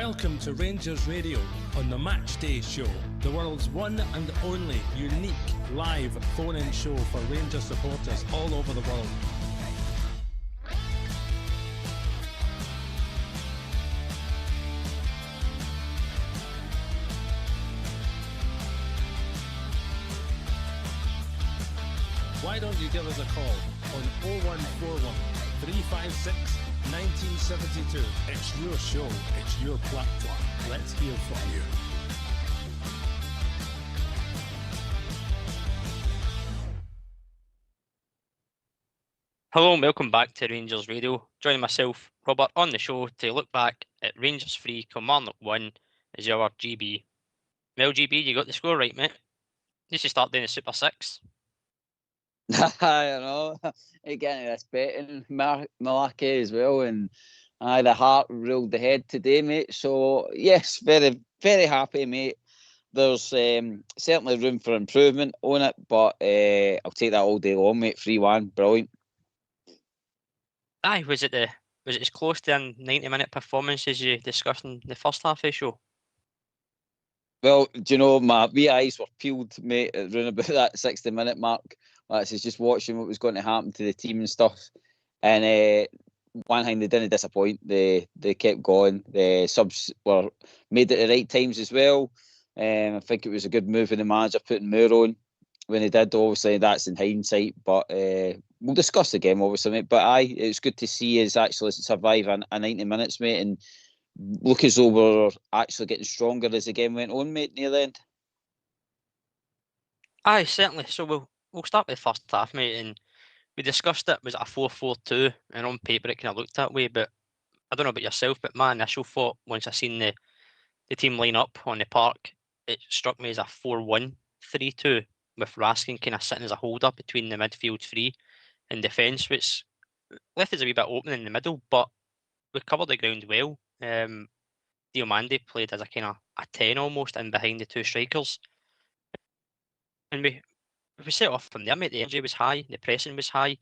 Welcome to Rangers Radio on the Matchday show, the world's one and only unique live phone-in show for Rangers supporters all over the world. Why don't you give us a call on 0141 356 1972. It's your show, it's your platform. Let's hear from you. Hello and welcome back to Rangers Radio. Joining myself, Robert, on the show to look back at Rangers 3, Kilmarnock 1 as your GB. Well, GB, you got the score right, mate. You should start doing the Super 6. I don't know. Again, this betting malarkey as well, and the heart ruled the head today, mate. So yes, very, very happy, mate. There's certainly room for improvement on it, but I'll take that all day long, mate. 3-1, brilliant. Aye, was it as close to a 90-minute performance as you discussed in the first half of the show? Well, do you know, my wee eyes were peeled, mate, at around about that 60-minute mark. This is just watching what was going to happen to the team and stuff. And one thing, they didn't disappoint. They kept going. The subs were made at the right times as well. I think it was a good move in the manager putting Moore on when he did. Obviously, that's in hindsight. But we'll discuss the game, obviously, mate. But aye, it's good to see us actually survive a 90 minutes, mate, and look as though we're actually getting stronger as the game went on, mate, near the end. Aye, certainly. So we'll start with the first half, mate, and we discussed it. Was it a 4-4-2? And on paper it kind of looked that way, but I don't know about yourself, but my initial thought once I seen the team line up on the park, it struck me as a 4-1-3-2 with Raskin kind of sitting as a holder between the midfield three and defence, which left us a wee bit open in the middle, but we covered the ground well. Diomande played as a kind of a 10 almost in behind the two strikers, and we set off from there, mate. The energy was high, the pressing was high,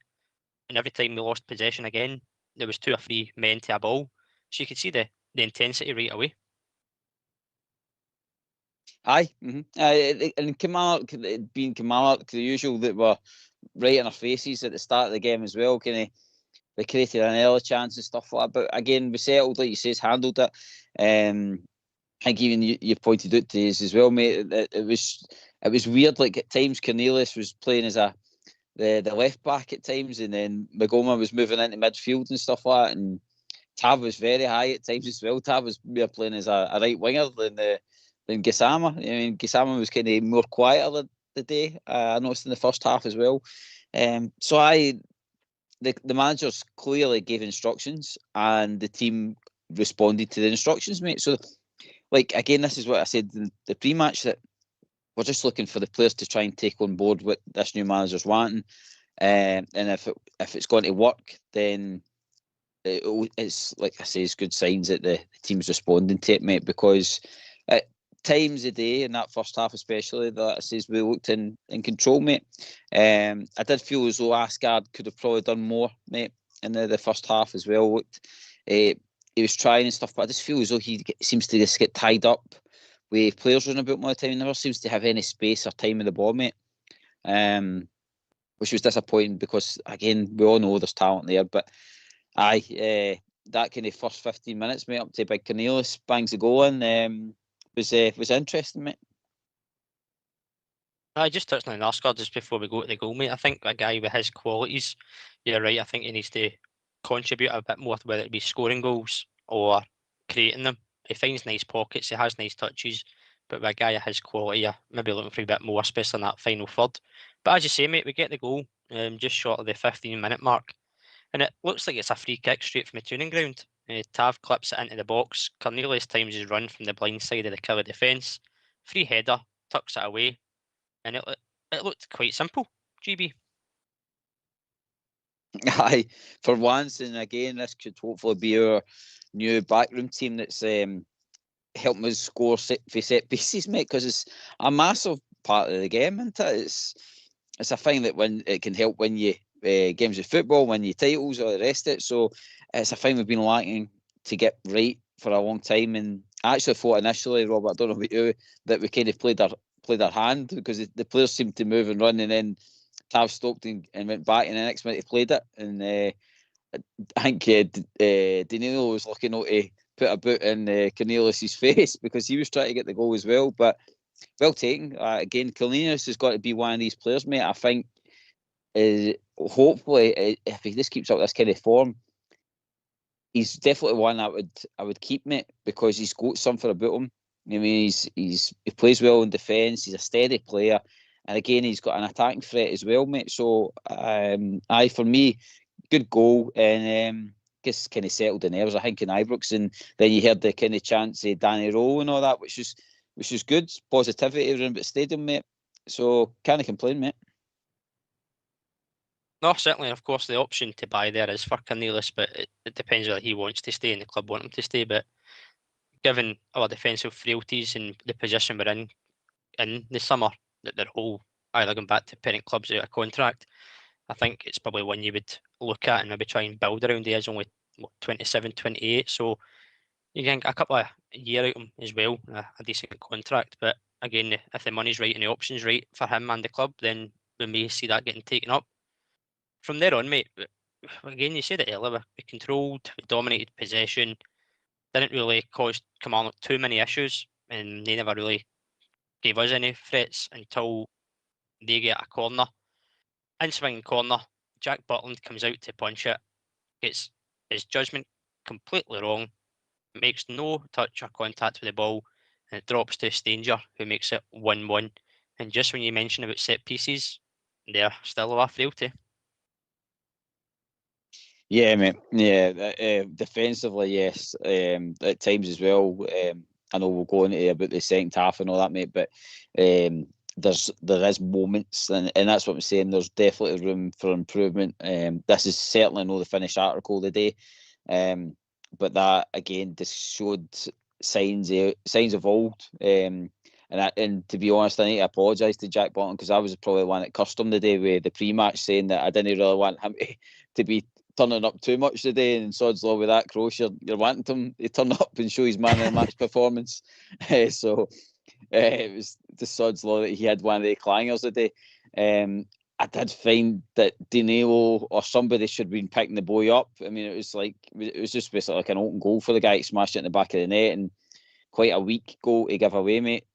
and every time we lost possession again, there was 2 or 3 men to a ball. So you could see the intensity right away. Aye. And Kilmarnock, being Kilmarnock, the usual that were right in our faces at the start of the game as well, they created an early chance and stuff like that. But again, we settled, like you say, handled it. I think even you pointed out to us as well, mate. It was weird. Like at times, Cornelius was playing as the left back at times, and then Magoma was moving into midfield and stuff like that. And Tav was very high at times as well. Tav was more playing as a right winger than Gassama. I mean, Gassama was kind of more quieter the day. I noticed in the first half as well. So the managers clearly gave instructions, and the team responded to the instructions, mate. So, like, again, this is what I said in the pre-match, that we're just looking for the players to try and take on board what this new manager's wanting. And if it's going to work, then it's, like I say, it's good signs that the team's responding to it, mate, because at times of day, in that first half especially, that I says we looked in control, mate. I did feel as though Asgard could have probably done more, mate, in the first half as well. He was trying and stuff, but I just feel as though he seems to just get tied up with players running about more time. He never seems to have any space or time in the ball, mate. Which was disappointing because, again, we all know there's talent there. But that kind of first 15 minutes, mate, up to Big Cornelius bangs the goal in, was interesting, mate. I just touched on Asgard just before we go to the goal, mate. I think a guy with his qualities, you're right, I think he needs to contribute a bit more, whether it be scoring goals or creating them. He finds nice pockets, he has nice touches, but with a guy of his quality, you're maybe looking for a bit more, especially in that final third. But as you say, mate, we get the goal just short of the 15-minute mark, and it looks like it's a free kick straight from the tuning ground. Tav clips it into the box. Cornelius times his run from the blind side of the Killer defence. Free header, tucks it away, and it looked quite simple. GB. Aye, for once, and again, this could hopefully be our new backroom team that's helping us score for set pieces, mate, because it's a massive part of the game, isn't it? It's a thing that when it can help win you games of football, win you titles, or the rest of it. So it's a thing we've been lacking to get right for a long time, and I actually thought initially, Robert, I don't know about you, that we kind of played our hand, because the players seemed to move and run, and then Tav stopped and went back, and the next minute he played it. And I think Danilo was looking out to put a boot in Cornelius's face because he was trying to get the goal as well. But well taken. Again, Cornelius has got to be one of these players, mate. I think hopefully, if he just keeps up this kind of form, he's definitely one I would keep, mate, because he's got something about him. I mean, he plays well in defence. He's a steady player, and again, he's got an attacking threat as well, mate. So, for me, good goal, and just kind of settled the nerves, I think, in Ibrox. And then you heard the kind of chants of Danny Rowe and all that, which is good positivity around the stadium, mate. So can't complain, mate. No, certainly, of course, the option to buy there is for Cornelius, but it depends whether he wants to stay and the club want him to stay. But given our defensive frailties and the position we're in the summer, that they're all either going back to parent clubs out of contract, I think it's probably one you would look at and maybe try and build around. He is only 27, 28, so you can get a couple of year out of him as well, a decent contract. But again, if the money's right and the option's right for him and the club, then we may see that getting taken up. From there on, mate, again, you said it earlier, we controlled, we dominated possession, didn't really cause Kilmarnock too many issues, and they never really gave us any threats until they get a corner. In swinging corner, Jack Butland comes out to punch it, gets his judgment completely wrong, makes no touch or contact with the ball, and it drops to Stanger, who makes it 1-1. And just when you mention about set pieces, they're still a frailty. Yeah, mate. Yeah, defensively, yes. At times as well. I know we'll go into about the second half and all that, mate. But there is moments, and that's what I'm saying. There's definitely room for improvement. This is certainly not the finished article of the day. But that again just showed signs of old. And to be honest, I need to apologise to Jack Button, because I was probably the one that cursed him the day with the pre-match, saying that I didn't really want him to be turning up too much today, and sod's law with that, Cross, you're wanting him to turn up and show his man of the match performance. So it was the sod's law that he had one of the clangers today. I did find that Danilo or somebody should have been picking the boy up. I mean, it was just basically like an open goal for the guy. He smashed it in the back of the net, and quite a weak goal to give away, mate.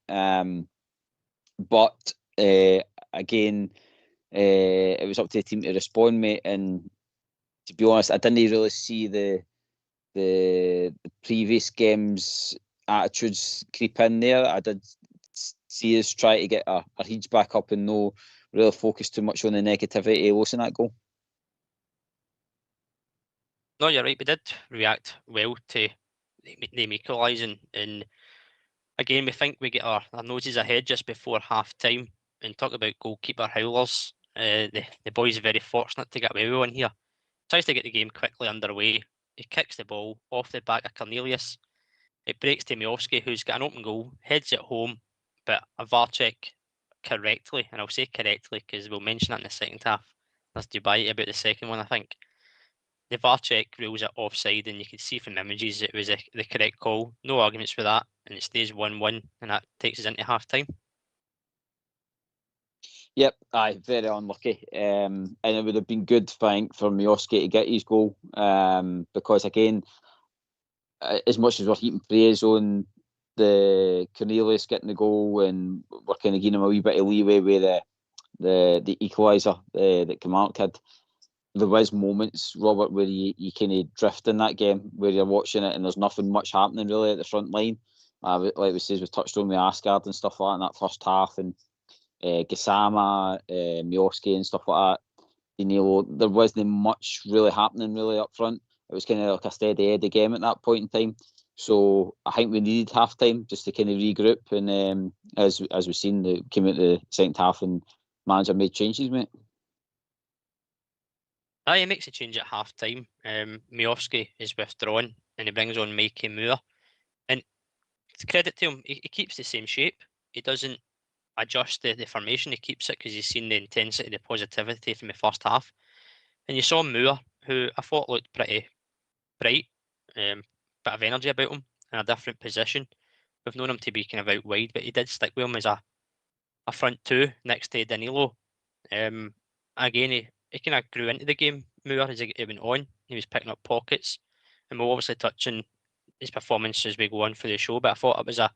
But again, it was up to the team to respond, mate. And to be honest, I didn't really see the previous games' attitudes creep in there. I did see us try to get our heads back up and no really focus too much on the negativity of losing that goal. No, you're right. We did react well to them equalising. And again, we think we get our noses ahead just before half-time. And talk about goalkeeper howlers. The boys are very fortunate to get away with one here. Tries to get the game quickly underway. He kicks the ball off the back of Cornelius. It breaks to Miovski, who's got an open goal, heads it home, but a VAR check correctly, and I'll say correctly because we'll mention that in the second half. There's debate about the second one, I think. The VAR check rules it offside, and you can see from images it was the correct call. No arguments with that, and it stays 1-1, and that takes us into half-time. Yep, very unlucky. And it would have been good, I think, for Miovski to get his goal. Because again, as much as we're heaping praise on the Cornelius getting the goal, and we're kind of giving him a wee bit of leeway with the equaliser that Kilmarnock had, there was moments, Robert, where you kind of drift in that game, where you're watching it and there's nothing much happening really at the front line. Like we said, we touched on the Asgard and stuff like that in that first half, and Gassama, Miovski and stuff like that. There wasn't much really happening really up front. It was kind of like a steady Eddie game at that point in time. So I think we needed half time just to kind of regroup. And as we've seen, they came out the second half and manager made changes, mate. He makes a change at half time. Miovski is withdrawn and he brings on Mikey Moore. And to credit to him, he keeps the same shape. He doesn't adjust the formation, he keeps it because he's seen the intensity, the positivity from the first half. And you saw Moore, who I thought looked pretty bright, bit of energy about him in a different position. we've known him to be kind of out wide, but he did stick with him as a front two next to Danilo. Again, he kind of grew into the game more as it went on. He was picking up pockets, and we'll obviously touch on his performance as we go on through the show. But I thought it was an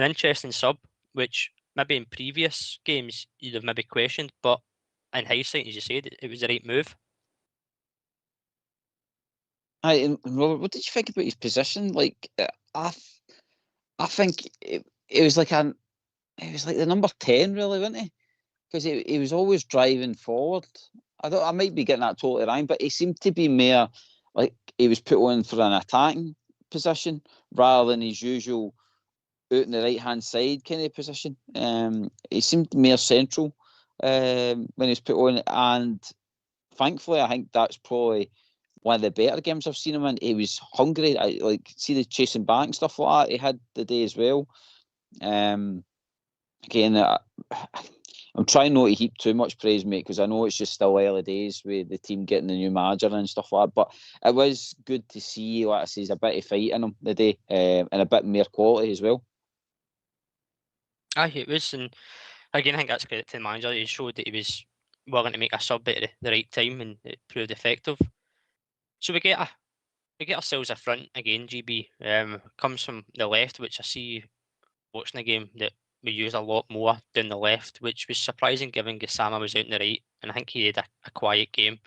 interesting sub, which maybe in previous games you'd have maybe questioned, but in hindsight, as you said, it was the right move. And Robert, what did you think about his position? Like, I think it was like the number 10, really, wasn't he? Because he was always driving forward. I might be getting that totally wrong, but he seemed to be more like he was put on for an attacking position rather than his usual out on the right hand side kind of position. He seemed more central when he was put on, and thankfully, I think that's probably one of the better games I've seen him in. He was hungry. I like see the chasing back and stuff like that. He had the day as well. Again, I'm trying not to heap too much praise, mate, because I know it's just still early days with the team getting the new manager and stuff like that. But it was good to see, like I say, a bit of fight in him today, and a bit more quality as well. Aye, it was, and again, I think that's credit to the manager. He showed that he was willing to make a sub at the right time, and it proved effective. So we get ourselves a front again. GB comes from the left, which I see watching the game that we use a lot more down the left, which was surprising given Gassama was out on the right, and I think he had a quiet game.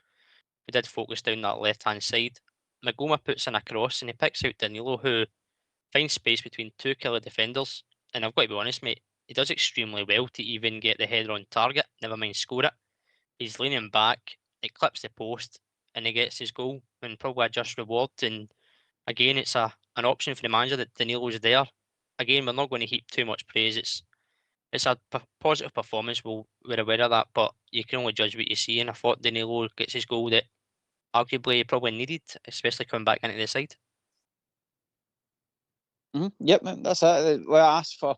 We did focus down that left hand side. Magoma puts in a cross and he picks out Danilo, who finds space between two killer defenders. And I've got to be honest, mate, he does extremely well to even get the header on target, never mind score it. He's leaning back, it clips the post, and he gets his goal, and probably a just reward. And again, it's an option for the manager that Danilo's there. Again, we're not going to heap too much praise. It's a positive performance. We're aware of that, but you can only judge what you see. And I thought Danilo gets his goal that arguably he probably needed, especially coming back into the side. Yep, that's it. Well, I asked for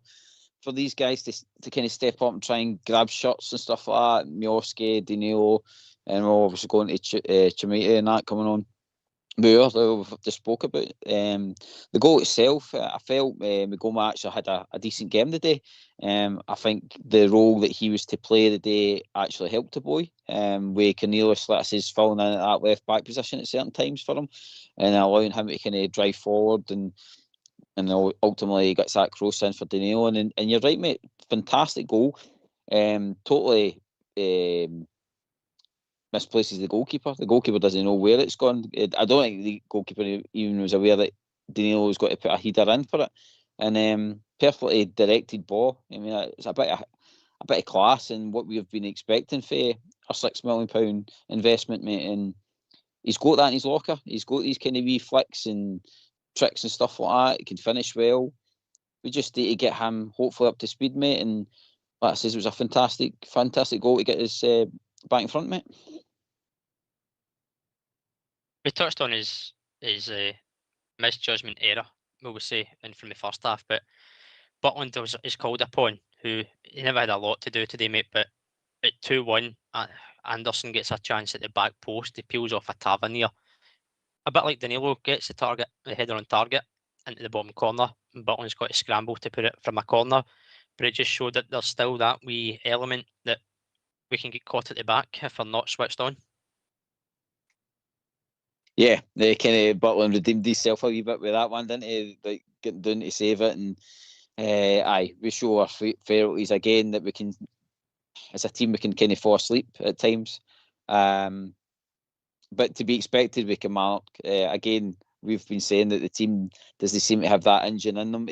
these guys to kind of step up and try and grab shots and stuff like that. Miovski, Danilo, and we're obviously going to Chimita and that coming on. We've just spoke about the goal itself. I felt Magoma actually had a decent game today. I think the role that he was to play today actually helped the boy. Where Cornelius is falling in at that left back position at certain times for him, and allowing him to kind of drive forward and ultimately he gets that cross in for Danilo. And you're right, mate. Fantastic goal. Totally misplaces the goalkeeper. The goalkeeper doesn't know where it's gone. I don't think the goalkeeper even was aware that Danilo was going to put a header in for it. And perfectly directed ball. I mean, it's a bit of class and what we've been expecting for a £6 million investment, mate. And he's got that in his locker. He's got these kind of wee flicks and tricks and stuff like that. He can finish well. We just need to get him hopefully up to speed, mate. And like I says, it was a fantastic goal to get us back in front, mate. We touched on his misjudgment error, we would say, and from the first half, but Butland is called upon, who he never had a lot to do today, mate. But at 2-1, Anderson gets a chance at the back post. He peels off a Tavernier. A bit like Danilo, gets the header on target into the bottom corner, and Butland's got to scramble to put it from a corner. But it just showed that there's still that wee element that we can get caught at the back if we're not switched on. Yeah, the kind of Butland redeemed himself a wee bit with that one, didn't he? Like getting down to save it, and we show our frailties again that we can, as a team, we can kind of fall asleep at times. But to be expected with Kilmarnock, again, we've been saying that the team doesn't seem to have that engine in them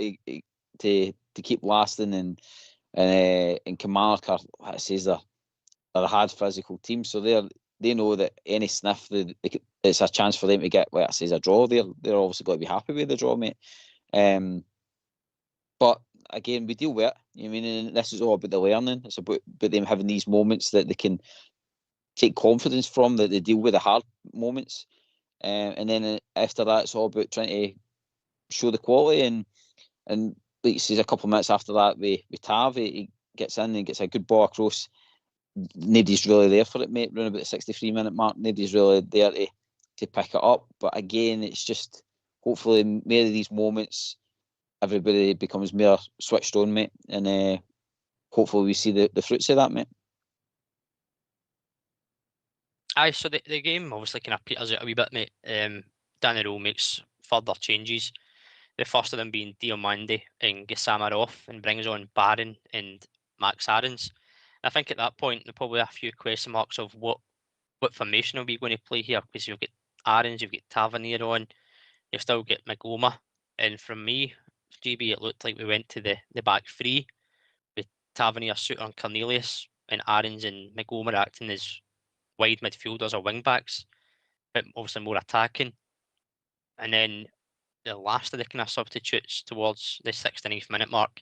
to keep lasting, and Kilmarnock are, like I say, they're a hard physical team, so they know that any sniff, it's a chance for them to get, like I say, a draw. They're obviously going to be happy with the draw, mate. But again, we deal with it. I mean, and this is all about the learning. It's about them having these moments that they can take confidence from, that they deal with the hard moments. And then after that, it's all about trying to show the quality. And like you say, a couple of minutes after that, with Tav, he gets in and gets a good ball across. Nobody's really there for it, mate. Around about the 63-minute mark, nobody's really there to pick it up. But again, it's just hopefully more of these moments everybody becomes more switched on, mate, and hopefully we see the fruits of that, mate. Aye, so the game obviously kind of peters out a wee bit, mate. Danny Rowe makes further changes. The first of them being Diomande and Gassama off, and brings on Barron and Max Aarons. I think at that point there's probably a few question marks of what formation are we going to play here, because you've got Aarons, you've got Tavernier on, you've still got Magoma, and from me, GB, it looked like we went to the back three with Tavernier, Suter and Cornelius, and Aarons and Magoma acting as wide midfielders or wing backs, but obviously more attacking. And then the last of the kind of substitutes towards the 69th minute mark,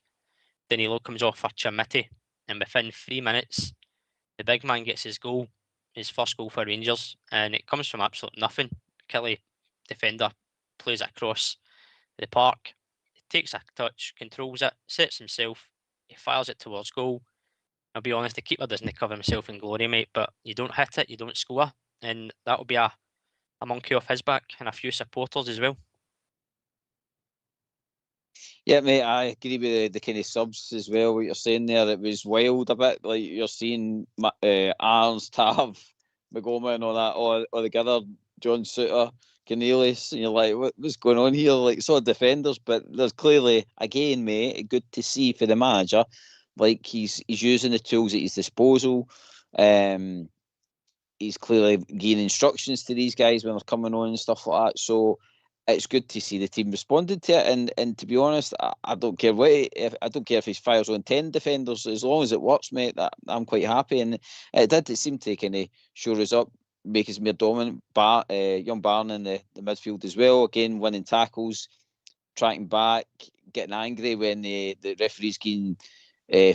Danilo comes off for Chamiti, and within 3 minutes, the big man gets his goal, his first goal for Rangers, and it comes from absolute nothing. Killie, defender, plays it across the park, takes a touch, controls it, sets himself, he fires it towards goal. I'll be honest, the keeper doesn't cover himself in glory, mate, but you don't hit it, you don't score, and that'll be a monkey off his back and a few supporters as well. Yeah, mate, I agree with the kind of subs as well. What you're saying there, it was wild a bit. Like you're seeing Arns, Tav, Magoma, and all that, all together. John Suter, Cornelius, and you're like, what's going on here? Like, sort of defenders, but there's clearly, again, mate, good to see for the manager. Like he's using the tools at his disposal. He's clearly giving instructions to these guys when they're coming on and stuff like that. So it's good to see the team responded to it. And to be honest, I don't care I don't care if he fires on 10 defenders, as long as it works, mate. That I'm quite happy. And it seem to kind of shore us up, make us more dominant. Young Barn in the midfield as well. Again, winning tackles, tracking back, getting angry when the referees getting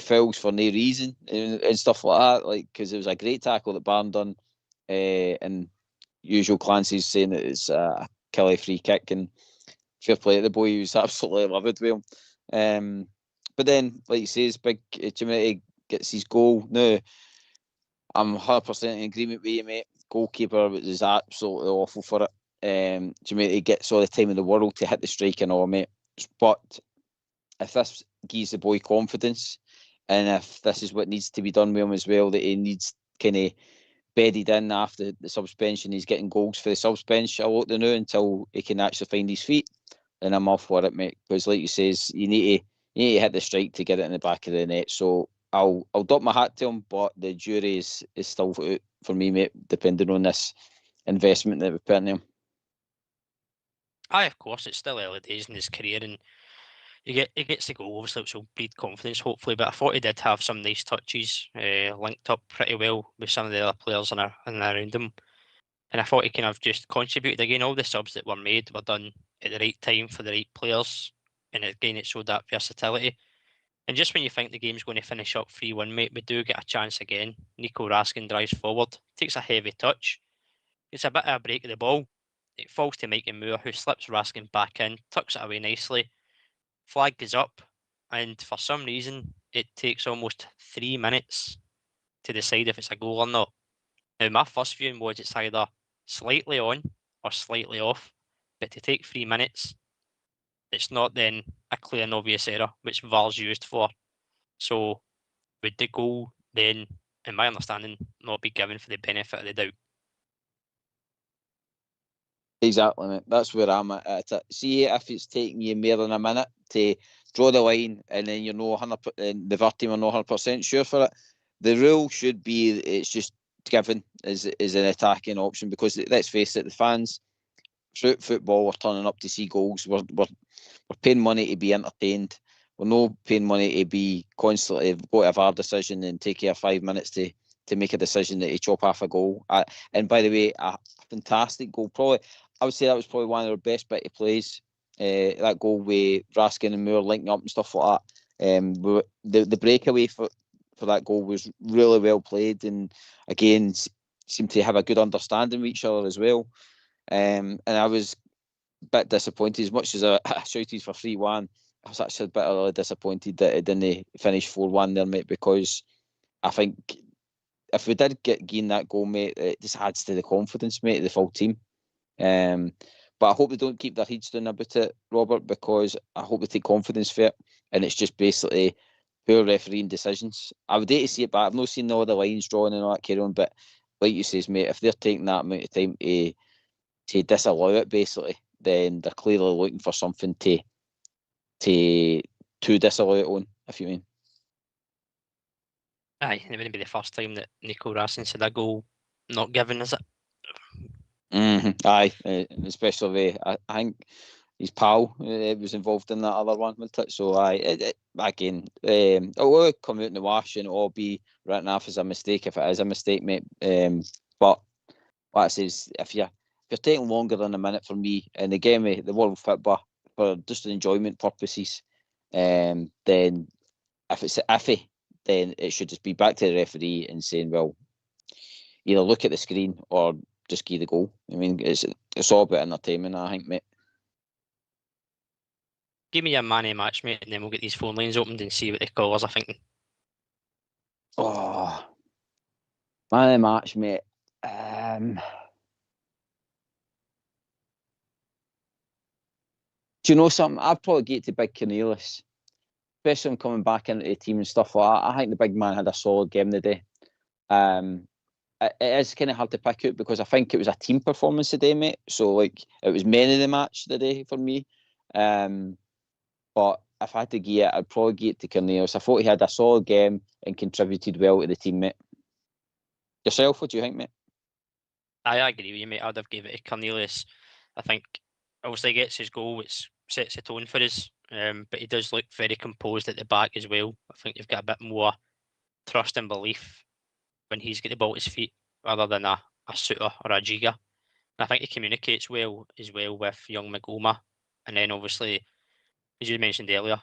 fouls for no reason and stuff like that. Like, because it was a great tackle that Barn done, and usual Clancy's saying that it's a Kelly free kick, and fair play to the boy, who's absolutely livid with him. But then, like he says, big Chamiti gets his goal. Now, I'm 100% in agreement with you, mate. Goalkeeper is absolutely awful for it. Chamiti gets all the time in the world to hit the strike and all, mate. But if this gives the boy confidence, and if this is what needs to be done with him as well, that he needs kind of bedded in after the suspension, he's getting goals for the suspension a lot to know until he can actually find his feet, then I'm off for it, mate. Because like you says, you need to hit the strike to get it in the back of the net. So I'll drop my hat to him, but the jury is still out for me, mate, depending on this investment that we put in him. Aye, of course, it's still early days in his career, and he gets the goal, obviously, which will breed confidence, hopefully. But I thought he did have some nice touches, linked up pretty well with some of the other players and around him. And I thought he kind of just contributed. Again, all the subs that were made were done at the right time for the right players. And again, it showed that versatility. And just when you think the game's going to finish up 3-1, mate, we do get a chance again. Nico Raskin drives forward, takes a heavy touch. It's a bit of a break of the ball. It falls to Mikey Moore, who slips Raskin back in, tucks it away nicely. Flag goes up, and for some reason, it takes almost 3 minutes to decide if it's a goal or not. Now, my first viewing was it's either slightly on or slightly off, but to take 3 minutes, it's not then a clear and obvious error, which VAR's used for. So, would the goal then, in my understanding, not be given for the benefit of the doubt? Exactly, mate. That's where I'm at it. See if it's taking you more than a minute to draw the line, and then you're no 100%, the VAR team are not 100% sure for it. The rule should be it's just given as an attacking option, because let's face it, the fans throughout football, we're turning up to see goals. We're paying money to be entertained. We're not paying money to be constantly go to a VAR decision and take here 5 minutes to make a decision that you chop half a goal. And by the way, a fantastic goal. Probably, I would say that was probably one of their best bit of plays. That goal with Raskin and Moore linking up and stuff like that. The breakaway for that goal was really well played, and again seemed to have a good understanding with each other as well. And I was a bit disappointed, as much as I shouted for 3-1. I was actually a bit really disappointed that it didn't finish 4-1 there, mate, because I think if we did gain that goal, mate, it just adds to the confidence, mate, of the full team. But I hope they don't keep their heads down about it, Robert, because I hope they take confidence for it. And it's just basically poor refereeing decisions. I would hate to see it back. I've not seen all the lines drawn and all that carry on, but like you says, mate, if they're taking that amount of time to disallow it, basically, then they're clearly looking for something to disallow it on, if you mean. Aye, it wouldn't be the first time that Nico Rasmussen said a goal not given, is it? Aye, especially I think his pal was involved in that other one, wasn't it? So again, it will come out in the wash and it will be written off as a mistake if it is a mistake, mate. But like I says, if you're taking longer than a minute for me in the game of the World Football for just enjoyment purposes, then if it's iffy, then it should just be back to the referee and saying, well, either look at the screen or just give the goal. I mean, it's all about entertainment, I think, mate. Give me your man of the match, mate, and then we'll get these phone lines opened and see what the callers are thinking. Oh, man of the match, mate. Do you know something? I'd probably get to Big Cornelius, especially him coming back into the team and stuff like that. I think the big man had a solid game today. It is kind of hard to pick out because I think it was a team performance today, mate. So, like, it was man of the match today for me. But if I had to give it, I'd probably give it to Cornelius. I thought he had a solid game and contributed well to the team, mate. Yourself, what do you think, mate? I agree with you, mate. I'd have gave it to Cornelius. I think obviously he gets his goal, which sets the tone for us. But he does look very composed at the back as well. I think you've got a bit more trust and belief when he's got the ball at his feet rather than a Suter or a Giga. And I think he communicates well as well with young Magoma. And then obviously, as you mentioned earlier,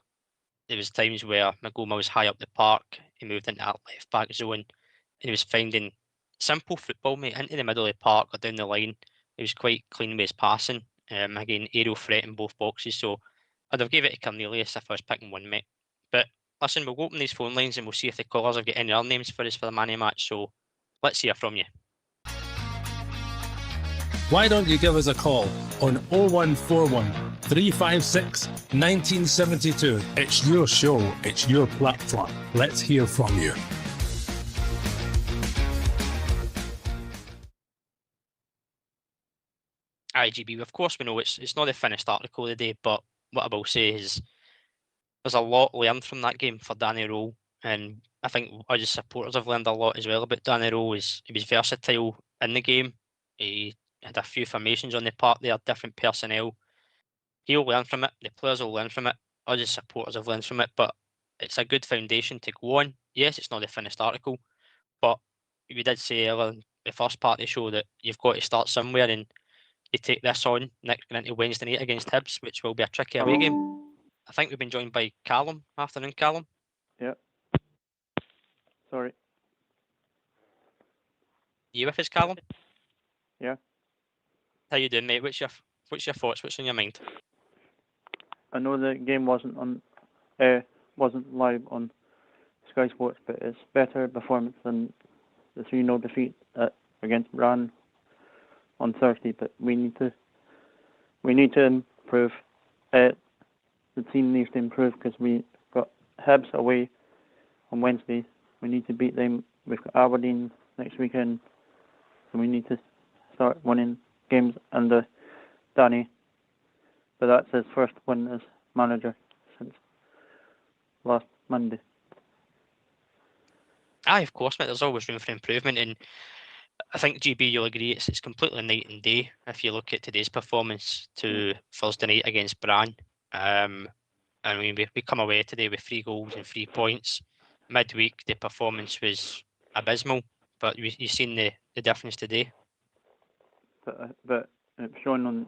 there was times where Magoma was high up the park, he moved into that left back zone, and he was finding simple football, mate, into the middle of the park or down the line. He was quite clean with his passing. Again, aerial threat in both boxes. So I'd have gave it to Cornelius if I was picking one, mate. But listen, we'll open these phone lines and we'll see if the callers have got any other names for us for the man of the match. So let's hear from you. Why don't you give us a call on 0141 356 1972? It's your show, it's your platform. Let's hear from you. IGB, of course we know it's not the finished article of the day, but what I will say is there's a lot learned from that game for Danny Rowe, and I think us as supporters have learned a lot as well about Danny Rowe. He was versatile in the game. He had a few formations on the park there, different personnel. He'll learn from it. The players will learn from it. Us as supporters have learned from it, but it's a good foundation to go on. Yes, it's not the finished article, but we did say earlier in the first part of the show that you've got to start somewhere, and you take this on next into Wednesday night against Hibs, which will be a tricky away game. I think we've been joined by Callum. Afternoon, Callum. Yeah. Sorry. You with us, Callum? Yeah. How you doing, mate? What's your thoughts? What's on your mind? I know the game wasn't live on Sky Sports, but it's better performance than the 3-0 defeat against Brann on Thursday. But we need to improve. The team needs to improve because we got Hibs away on Wednesday. We need to beat them. We've got Aberdeen next weekend, so we need to start winning games under Danny. But that's his first win as manager since last Monday. Aye, of course, mate. There's always room for improvement, and I think GB, you'll agree, it's completely night and day if you look at today's performance to Thursday night against Brann. I mean, we come away today with 3 goals and 3 points. Midweek, the performance was abysmal, but you've seen the difference today. But it's shown on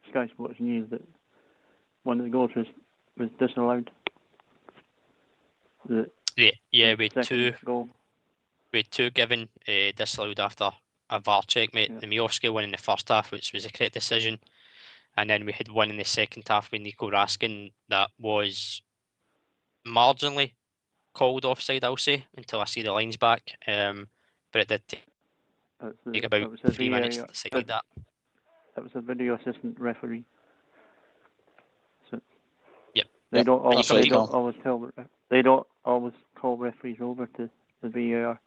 Sky Sports News that one of the goals was disallowed. Yeah, we had two. Goal. We had 2 given disallowed after a VAR check, mate. Yeah. The Miovski one in the first half, which was a correct decision. And then we had one in the second half with Nico Raskin that was marginally called offside, I'll say, until I see the lines back. But it did take about 3 minutes to decide like that. That was a video assistant referee. So Yep. They don't always. That's right, They don't always tell. They don't always call referees over to the VAR.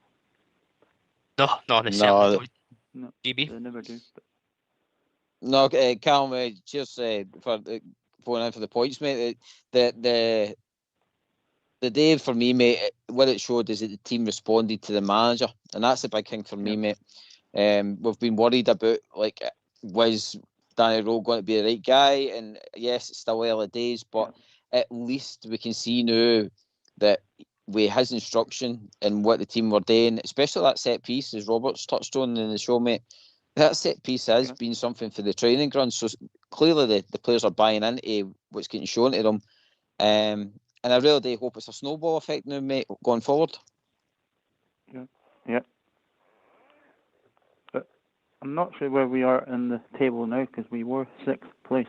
No, they No, certainly don't. No, GB. they never do. No, Callum, cheers for going in for the points, mate. The day for me, mate, what it showed is that the team responded to the manager, and that's the big thing for me, mate. We've been worried about, like, was Danny Rowe going to be the right guy? And yes, it's still early days, but at least we can see now that with his instruction and what the team were doing, especially that set piece, as Robert's touched on in the show, mate, that set piece has been something for the training ground. So clearly the players are buying into what's getting shown to them. And I really do hope it's a snowball effect now, mate, going forward. Yeah. But I'm not sure where we are in the table now because we were 6th place.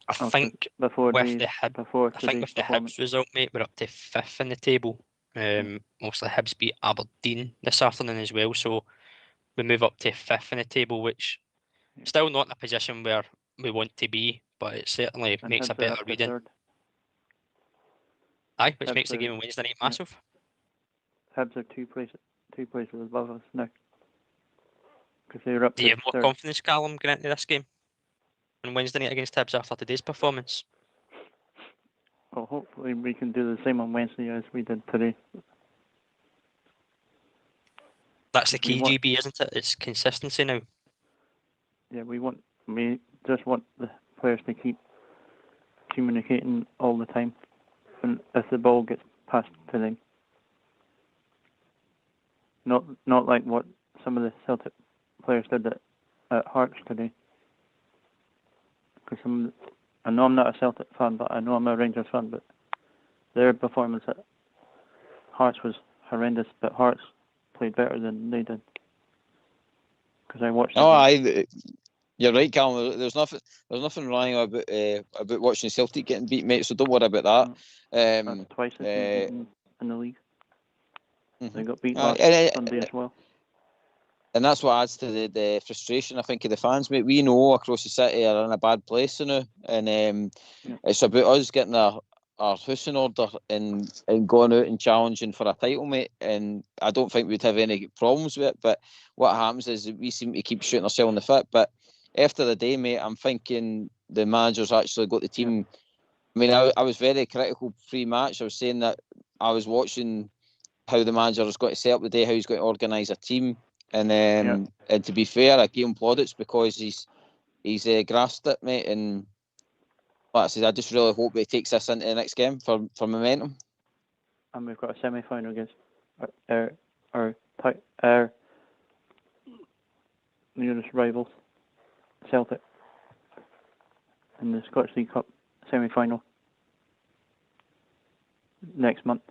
I think before with the Hibs result, mate, we're up to 5th in the table. Mostly Hibs beat Aberdeen this afternoon as well, so we move up to 5th in the table, which still not in a position where we want to be, but it certainly makes Hibs a better reading. 3rd. Aye, which Hibs makes the game on Wednesday night massive. Hibs are two places above us now. Because they're up Do to you have more 3rd. confidence, Callum, going into this game on Wednesday night against Hibs after today's performance? Well, hopefully we can do the same on Wednesday as we did today. That's the key, GB, isn't it? It's consistency now. Yeah, we just want the players to keep communicating all the time, and if the ball gets passed to them, not like what some of the Celtic players did at Hearts today. Because I know I'm not a Celtic fan, but I know I'm a Rangers fan. But their performance at Hearts was horrendous. But Hearts played better than they did. Because I watched. You're right, Callum. There's nothing wrong about watching Celtic getting beat, mate. So don't worry about that. Twice this season in the league. They got beat last Sunday as well. And that's what adds to the frustration, I think, of the fans, mate. We know across the city are in a bad place now, and it's about us getting our house in order and going out and challenging for a title, mate. And I don't think we'd have any problems with it. But what happens is we seem to keep shooting ourselves in the foot. But after the day, mate, I'm thinking the manager's actually got the team. I mean, I was very critical pre-match. I was saying that I was watching how the manager has got to set up the day, how he's going to organise a team. And to be fair, I give him plaudits because he's grasped it, mate. And like I said, I just really hope he takes this into the next game for momentum. And we've got a semi-final against our nearest rivals, Celtic, in the Scottish League Cup semi-final next month.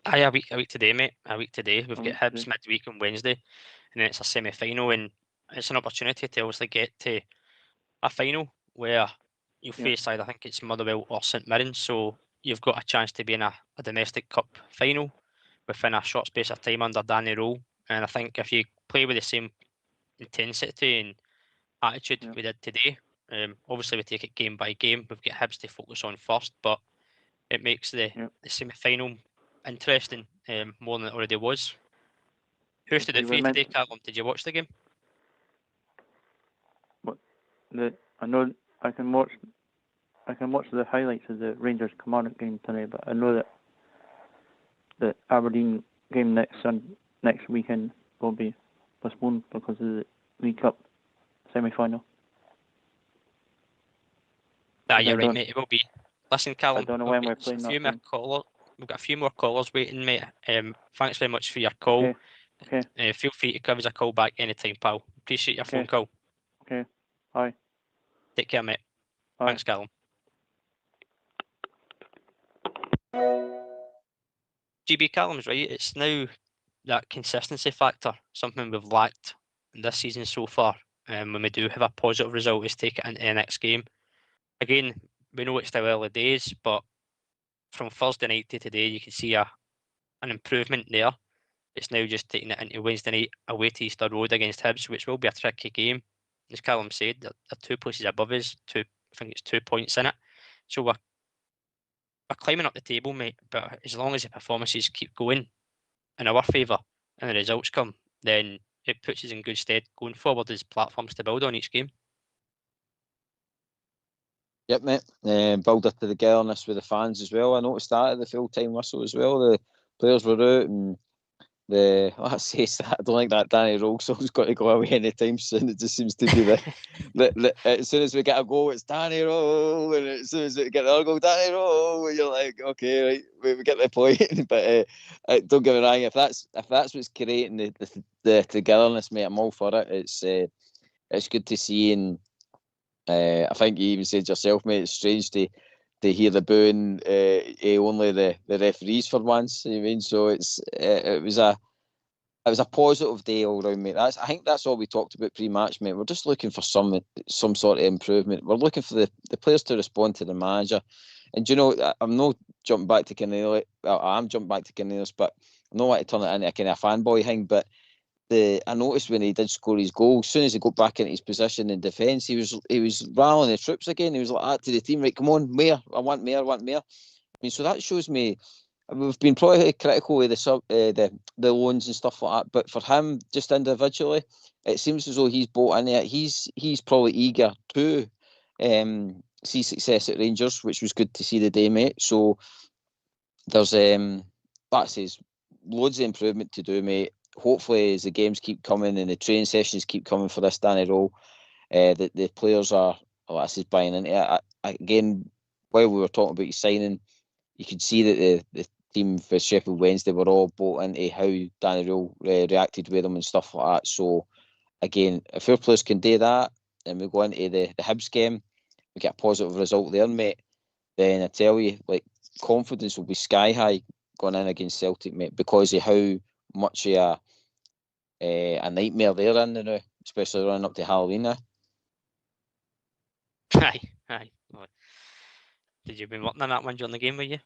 Aye, a week today, mate. A week today. We've got Hibs midweek on Wednesday, and then it's a semi-final, and it's an opportunity to obviously get to a final where you face either, I think it's Motherwell or St Mirren, so you've got a chance to be in a domestic cup final within a short space of time under Danny Rowe. And I think if you play with the same intensity and attitude we did today, obviously we take it game by game. We've got Hibs to focus on first, but it makes the semi-final interesting more than it already was. Who stood out for you today, Callum? Did you watch the game? I know I can watch the highlights of the Rangers Kilmarnock game tonight, but I know that the Aberdeen game next weekend will be postponed because of the League Cup semi-final. You're right, mate. It will be. Listen, Callum, I don't know when we're playing that. We've got a few more callers waiting, mate. Thanks very much for your call. Okay. Feel free to give us a call back anytime, pal. Appreciate your phone call. Okay. Bye. Take care, mate. Bye. Thanks, Callum. GB, Callum's right. It's now that consistency factor, something we've lacked in this season so far. When we do have a positive result, is take it into the next game. Again, we know it's still early days, but from Thursday night to today, you can see an improvement there. It's now just taking it into Wednesday night away to Easter Road against Hibs, which will be a tricky game. As Callum said, they're 2 places above us. I think it's 2 points in it. So we're climbing up the table, mate. But as long as the performances keep going in our favour and the results come, then it puts us in good stead going forward as platforms to build on each game. Yep, mate. Build up to the togetherness with the fans as well. I noticed that at the full-time whistle as well. The players were out, and I don't think that Danny Roll song's got to go away anytime soon. It just seems to be as soon as we get a goal, it's Danny Roll, and as soon as we get the other goal, Danny Roll, and you're like, okay, right, we get the point. But don't get me wrong, if that's what's creating the togetherness, mate, I'm all for it. It's good to see, and I think you even said yourself, mate, it's strange to hear the booing only the referees for once. You mean, so it was a positive day all round, mate. I think that's all we talked about pre-match, mate. We're just looking for some sort of improvement. We're looking for the players to respond to the manager. And you know, I'm not jumping back to Cornelius. Well, I am jumping back to Cornelius, but I'm not want to turn it into a kind of fanboy thing. But I noticed when he did score his goal, as soon as he got back into his position in defence, he was rallying the troops again. He was like that to the team, right? Come on, Mayor, I want Mayor. I mean, so that shows me we've been probably critical of the loans and stuff like that, but for him, just individually, it seems as though he's bought into it. He's probably eager to see success at Rangers, which was good to see the day, mate. So there's that says loads of improvement to do, mate. Hopefully, as the games keep coming and the training sessions keep coming for this Danny Roll, the players are, buying into it. Again, while we were talking about his signing, you could see that the team for Sheffield Wednesday were all bought into how Danny Roll reacted with them and stuff like that. So, again, if our players can do that and we go into the Hibs game, we get a positive result there, mate, then I tell you, like, confidence will be sky high going in against Celtic, mate, because of how much of a nightmare they're in now, especially running up to Halloween now. Aye. Did you been working on that one during the game, were you?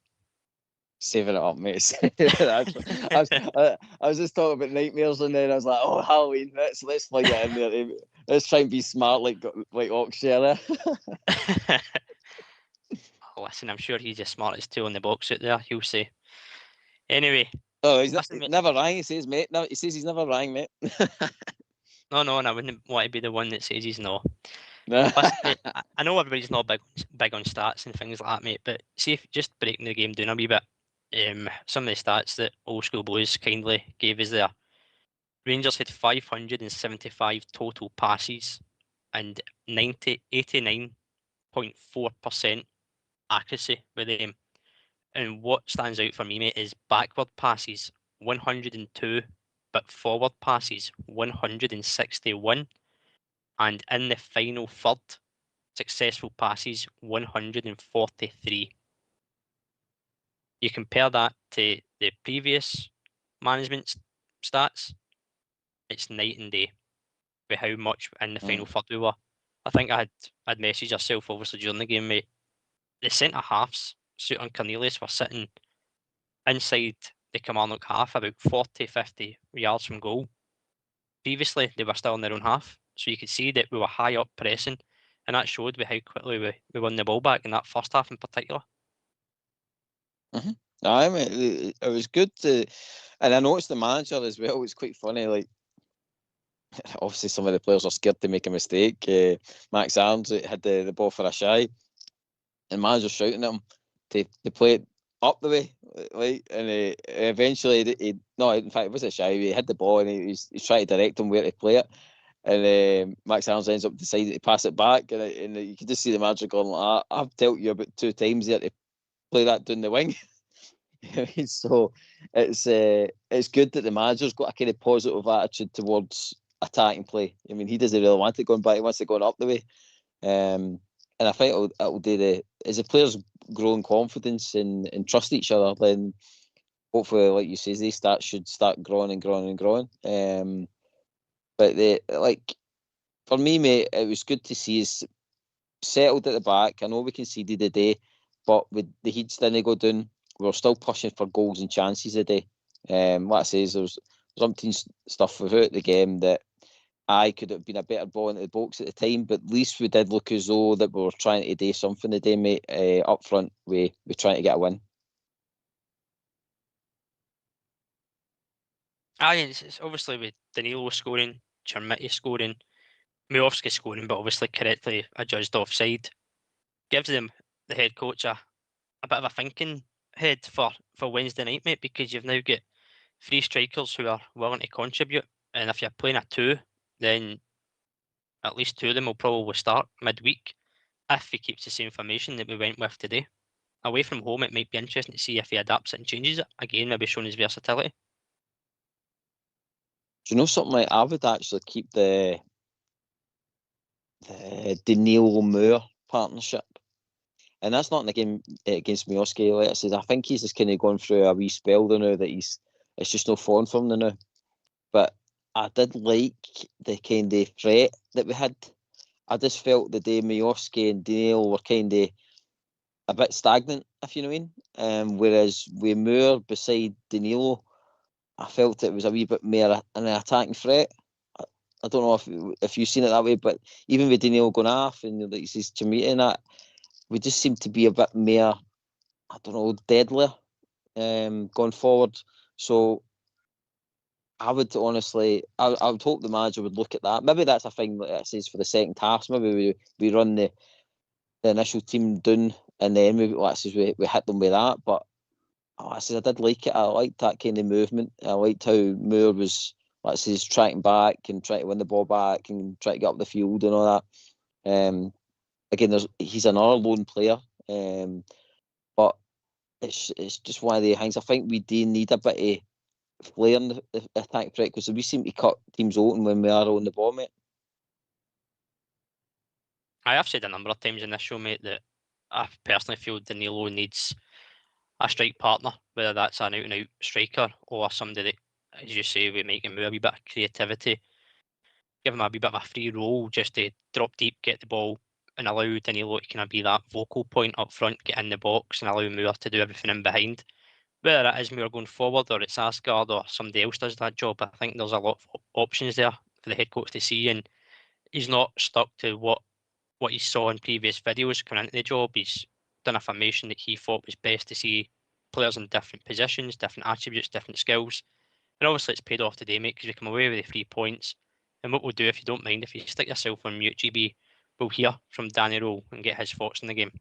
Saving it up, mate. I was just talking about nightmares, and then I was like, "Oh, Halloween! Let's fling it in there. Let's try and be smart, like Oxshare." Listen, I'm sure he's the smartest tool in the box out there. He'll say. Anyway. Oh, he never rang. He says, mate. No, he says he's never rang, mate. No, and I wouldn't want to be the one that says he's not. Listen, mate, I know everybody's not big on stats and things like that, mate. But see, if just breaking the game down a wee bit, some of the stats that Old School Blues kindly gave us there. Rangers had 575 total passes and 89.4% accuracy with them. And what stands out for me, mate, is backward passes 102, but forward passes 161, and in the final third, successful passes 143. You compare that to the previous management stats, it's night and day with how much in the final third we were. I think I'd messaged yourself obviously during the game, mate. The centre halves, Suit and Cornelius, were sitting inside the Kilmarnock half about 40-50 yards from goal. Previously, they were still in their own half, so you could see that we were high up pressing, and that showed with how quickly we won the ball back in that first half in particular. I mean, it was good to, and I noticed the manager as well. It's quite funny, like, obviously some of the players are scared to make a mistake. Max Arms had the ball for a shy, and manager shouting at him to play it up the way, like, and eventually in fact it was a shy. He had the ball and he's trying to direct him where to play it, and Max Arms ends up deciding to pass it back, and you can just see the manager going like, "I've told you about 2 times there to play that down the wing." So it's good that the manager's got a kind of positive attitude towards attacking play. I mean, he doesn't really want it going back; he wants it going up the way. And I think it'll do as the players grow in confidence and trust each other, then hopefully, like you say, these stats should start growing and growing and growing. But for me, mate, it was good to see us settled at the back. I know we conceded the day, but with the heats didn't go down, we were still pushing for goals and chances a day. Like I say, there's umpteen stuff without the game that I could have been a better ball into the box at the time, but at least we did look as though that we were trying to do something today, mate. Up front, we trying to get a win. It's obviously with Danilo scoring, Chermiti scoring, Miovski scoring, but obviously correctly adjudged offside. Gives them, the head coach, a bit of a thinking head for Wednesday night, mate, because you've now got 3 strikers who are willing to contribute, and if you're playing a 2, then at least 2 of them will probably start midweek if he keeps the same formation that we went with today. Away from home, it might be interesting to see if he adapts it and changes it. Again, maybe showing his versatility. Do you know something? Like, I would actually keep the Danilo Moore partnership, and that's not in the game against Miovski. Like I said, I think he's just kind of gone through a wee spell there now that it's just no fun for him now. But I did like the kind of threat that we had. I just felt the day Miovski and Danilo were kind of a bit stagnant, if you know what I mean. Whereas with Moore beside Danilo, I felt it was a wee bit more an attacking threat. I don't know if you've seen it that way, but even with Danilo going off and like his Chermiti and that, we just seem to be a bit more, I don't know, deadlier going forward. So I would honestly, I would hope the manager would look at that. Maybe that's a thing that it says for the second half. So maybe we run the initial team down and then we hit them with that. But I did like it. I liked that kind of movement. I liked how Moore was, tracking back and trying to win the ball back and try to get up the field and all that. Again, he's another lone player, but it's just one of the things. I think we do need a bit of flair in the attack threat because we seem to cut teams open when we are on the ball, mate. I have said a number of times in this show, mate, that I personally feel Danilo needs a strike partner, whether that's an out-and-out striker or somebody that, as you say, we make him move a wee bit of creativity, give him a wee bit of a free roll just to drop deep, get the ball, and allow Danilo to kind of be that vocal point up front, get in the box and allow Moore to do everything in behind. Whether it is Moore going forward or it's Asgard or somebody else does that job, I think there's a lot of options there for the head coach to see, and he's not stuck to what he saw in previous videos coming into the job. He's done a formation that he thought was best to see players in different positions, different attributes, different skills. And obviously it's paid off today, mate, because we come away with the 3 points. And what we'll do, if you don't mind, if you stick yourself on mute, GB, we'll hear from Danny Rowe and get his thoughts on the game.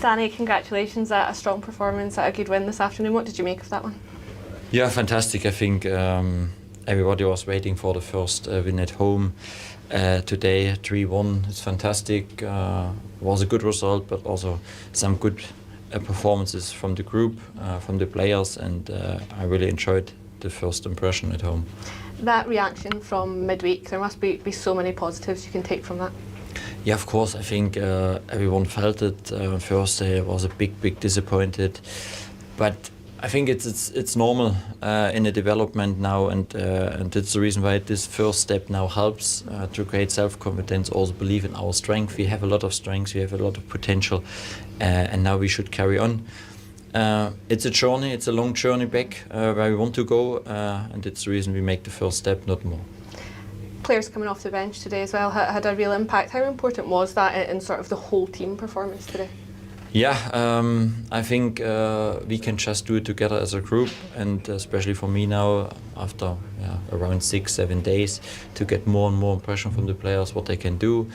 Danny, congratulations at a strong performance, at a good win this afternoon. What did you make of that one? Yeah, fantastic. I think everybody was waiting for the first win at home. Today, 3-1. It's fantastic. Was a good result, but also some good performances from the group, from the players, and I really enjoyed the first impression at home. That reaction from midweek, there must be so many positives you can take from that. Yeah, of course. I think everyone felt it. First day was a big disappointed, but I think it's normal in the development now, and that's the reason why this first step now helps to create self-confidence, also believe in our strength. We have a lot of strengths, we have a lot of potential, and now we should carry on. It's a journey, it's a long journey back where we want to go, and it's the reason we make the first step, not more. Players coming off the bench today as well had a real impact. How important was that in sort of the whole team performance today? Yeah, I think we can just do it together as a group, and especially for me now, after around 6-7 days, to get more and more impression from the players, what they can do,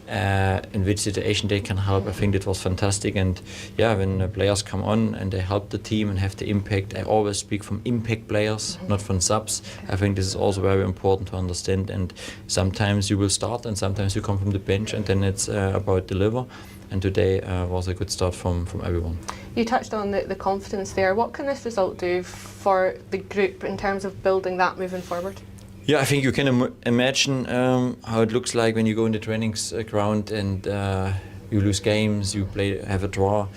in which situation they can help. I think it was fantastic, and when the players come on and they help the team and have the impact, I always speak from impact players, not from subs. I think this is also very important to understand, and sometimes you will start and sometimes you come from the bench, and then it's about deliver. And today was a good start from everyone. You touched on the confidence there. What can this result do for the group in terms of building that moving forward? Yeah, I think you can imagine how it looks like when you go in the training ground and you lose games, you have a draw,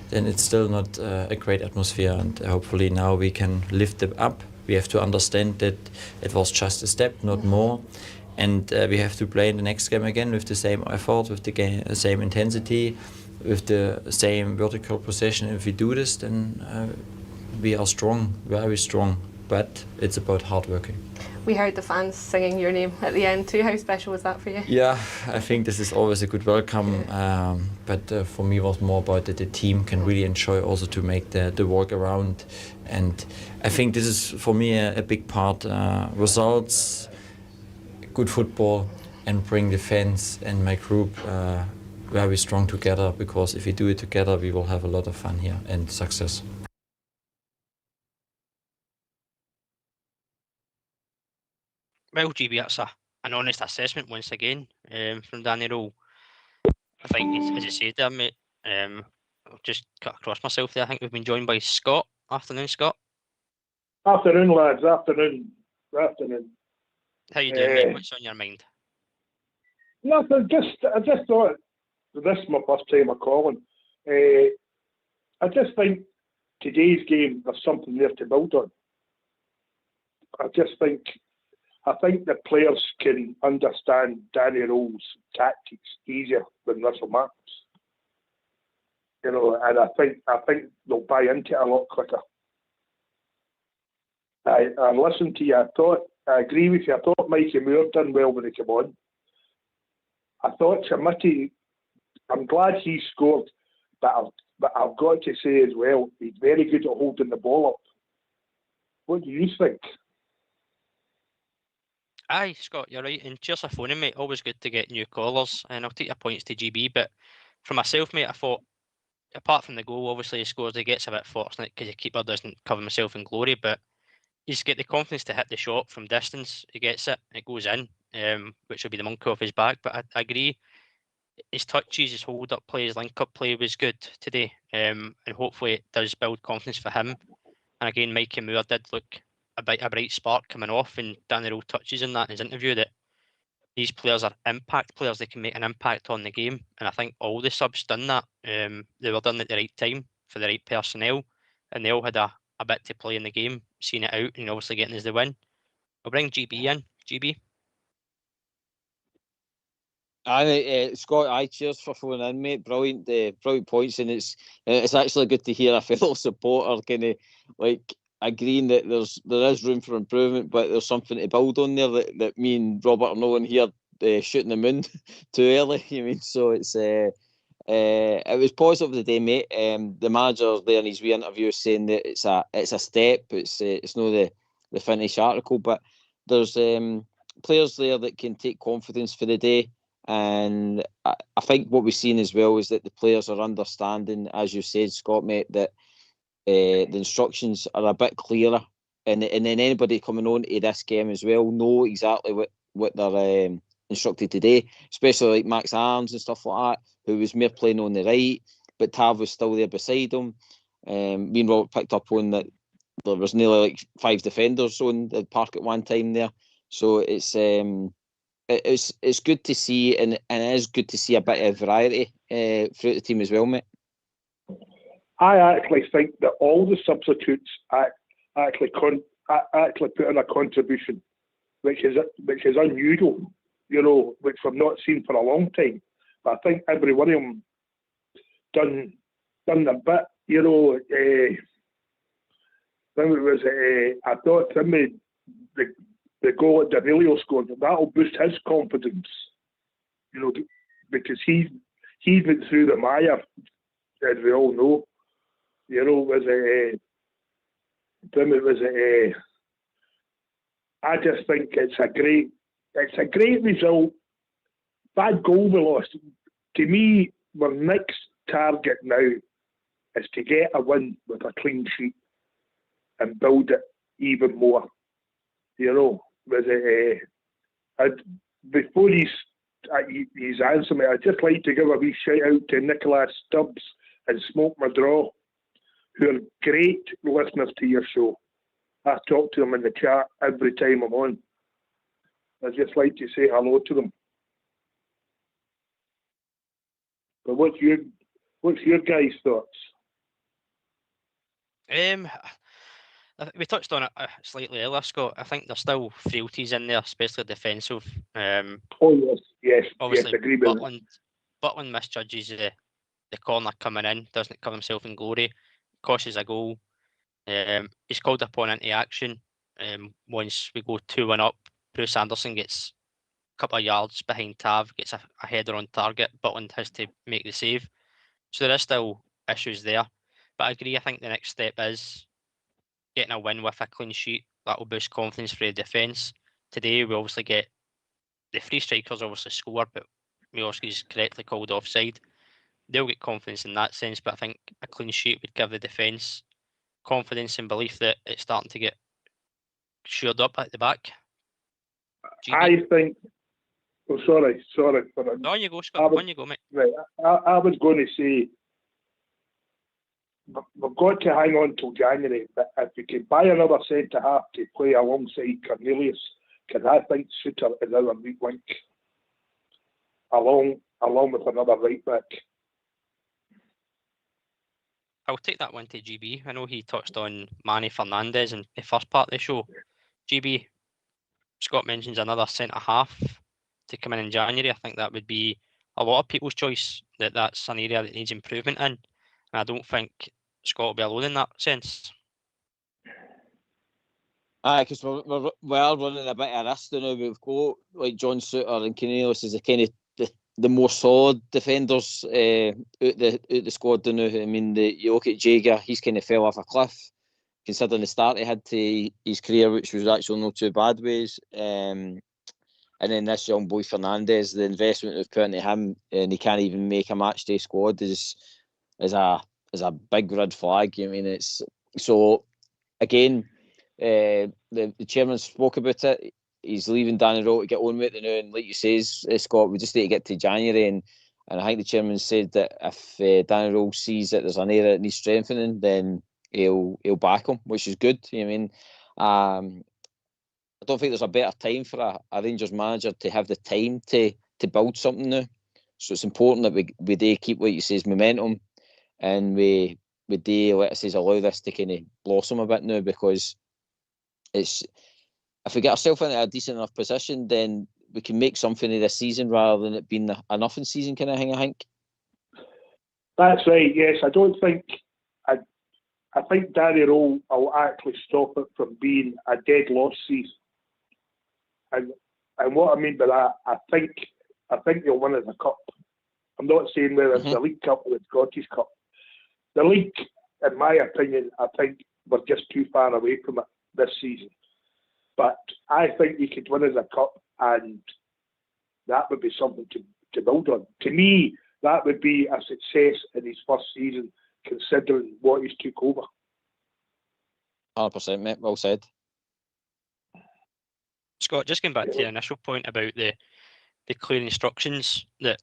then it's still not a great atmosphere, and hopefully now we can lift it up. We have to understand that it was just a step, not more. And we have to play in the next game again with the same effort, with the same intensity, with the same vertical possession. If we do this, then we are strong, very strong. but it's about hard working. We heard the fans singing your name at the end too. How special was that for you? Yeah, I think this is always a good welcome, but for me it was more about that the team can really enjoy also to make the work around, and I think this is for me a big part, results, good football, and bring the fans and my group very strong together, because if we do it together we will have a lot of fun here and success. Well, GB, that's an honest assessment once again from Danny Rowe. I think, as you said there, mate, I'll just cut across myself there. I think we've been joined by Scott. Afternoon, Scott. Afternoon, lads. Afternoon. How you doing, mate? What's on your mind? Nothing. I just thought this is my first time of calling. I just think today's game there's something there to build on. I think the players can understand Danny Rowe's tactics easier than Russell Martin's. And I think they'll buy into it a lot quicker. I listened to you. I agree with you. I thought Mikey Moore done well when he came on. I thought Chamiti, I'm glad he scored, but I've got to say as well, he's very good at holding the ball up. What do you think? Aye, Scott, you're right. And cheers for phoning, mate. Always good to get new callers. And I'll take your points to GB. But for myself, mate, I thought, apart from the goal, obviously he scores, he gets a bit fortunate because the keeper doesn't cover himself in glory. But he's got the confidence to hit the shot from distance. He gets it, it goes in, which will be the monkey off his back. But I agree, his touches, his hold-up play, his link-up play was good today. And hopefully it does build confidence for him. And again, Mikey Moore did look a bright spark coming off, and Danny Rowe touches in that in his interview that these players are impact players. They can make an impact on the game, and I think all the subs done that. They were done at the right time for the right personnel, and they all had a bit to play in the game, seeing it out, and obviously getting us the win. I'll bring GB in. GB. Scott, cheers for phoning in, mate. Brilliant points, and it's actually good to hear a fellow supporter kind of like agreeing that there is room for improvement, but there's something to build on there that me and Robert are knowing here, shooting the moon too early. You mean, so it's it was positive today, mate. The manager there in his wee interview saying that it's a step. It's not the finished article, but there's players there that can take confidence for the day. And I think what we've seen as well is that the players are understanding, as you said, Scott, mate, that the instructions are a bit clearer, and then anybody coming on to this game as well know exactly what they're instructed to do, especially like Max Arms and stuff like that, who was mere playing on the right, but Tav was still there beside him. Me and Robert picked up on that there was nearly like 5 defenders on the park at one time there, so it's good to see, and it is good to see a bit of variety throughout the team as well, mate. I actually think that all the substitutes actually put in a contribution, which is unusual, which we've not seen for a long time. But I think every one of them done a bit, Then it was, I thought Timmy, the goal that Danilo scored, that'll boost his confidence, because he's been through the mire, as we all know. I just think it's a great result. Bad goal we lost. To me, our next target now is to get a win with a clean sheet and build it even more. Before he's answering me, I'd just like to give a wee shout out to Nicholas Stubbs and Smoke My Draw, who are great listeners to your show. I talk to them in the chat every time I'm on. I'd just like to say hello to them. But what's your guys' thoughts? We touched on it slightly earlier, Scott. I think there's still frailties in there, especially defensive. Yes, obviously, agree with that. Butland misjudges the corner coming in, doesn't cover himself in glory, costs a goal. He's called upon into action. Once we go 2-1 up, Bruce Anderson gets a couple of yards behind Tav, gets a header on target, Butland has to make the save. So there is still issues there. But I agree, I think the next step is getting a win with a clean sheet. That will boost confidence for the defence. Today we obviously get the three strikers obviously score, but Miłoski's correctly called offside. They'll get confidence in that sense, but I think a clean sheet would give the defence confidence and belief that it's starting to get shored up at the back. GB? I think. Oh, sorry for that. On you go, Scott. On you go, mate. Right, I was going to say we've got to hang on till January. But if we can buy another centre half to play alongside Cornelius, because I think Suter is our weak link, along with another right back. I'll take that one to GB. I know he touched on Manny Fernandez in the first part of the show. GB, Scott mentions another centre half to come in January. I think that would be a lot of people's choice. That's an area that needs improvement in, and I don't think Scott will be alone in that sense. Because we are running a bit of risk now. We've got like John Suter and Cornelius as the kind of the more solid defenders out the squad now. I mean, you look at Jager, he's kind of fell off a cliff, considering the start he had to his career, which was actually not too bad ways. And then this young boy Fernandez, the investment we've put into him, and he can't even make a matchday squad is a big red flag. I mean, it's so again. The chairman spoke about it. He's leaving Danny Rowe to get on with it now, and like you say, Scott, we just need to get to January, and I think the chairman said that if Danny Rowe sees that there's an area that needs strengthening, then he'll back him, which is good. I mean, I don't think there's a better time for a Rangers manager to have the time to build something now. So it's important that we do keep, like you say, momentum, and we do, let us say, allow this to kind of blossom a bit now, because it's, if we get ourselves in a decent enough position, then we can make something of this season rather than it being a nothing season kind of thing, I think. That's right, yes. I don't think, I think Danny Rowe will actually stop it from being a dead loss season. And what I mean by that, I think you'll win as a cup. I'm not saying whether it's the League Cup or the Scottish Cup. The league, in my opinion, I think we're just too far away from it this season. But I think you could win as a cup, and that would be something to build on. To me, that would be a success in his first season, considering what he's took over. 100%, mate. Well said. Scott, just going back to your initial point about the clear instructions that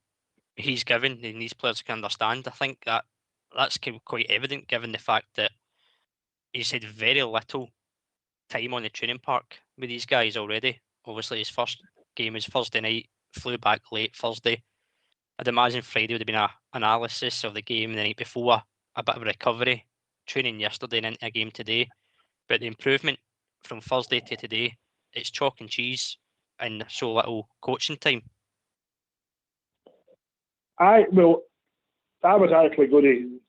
he's given and these players can understand, I think that's quite evident given the fact that he's had very little time on the training park with these guys already. Obviously, his first game was Thursday night, flew back late Thursday. I'd imagine Friday would have been an analysis of the game the night before, a bit of a recovery, training yesterday and into a game today. But the improvement from Thursday to today, it's chalk and cheese and so little coaching time. I was actually going to.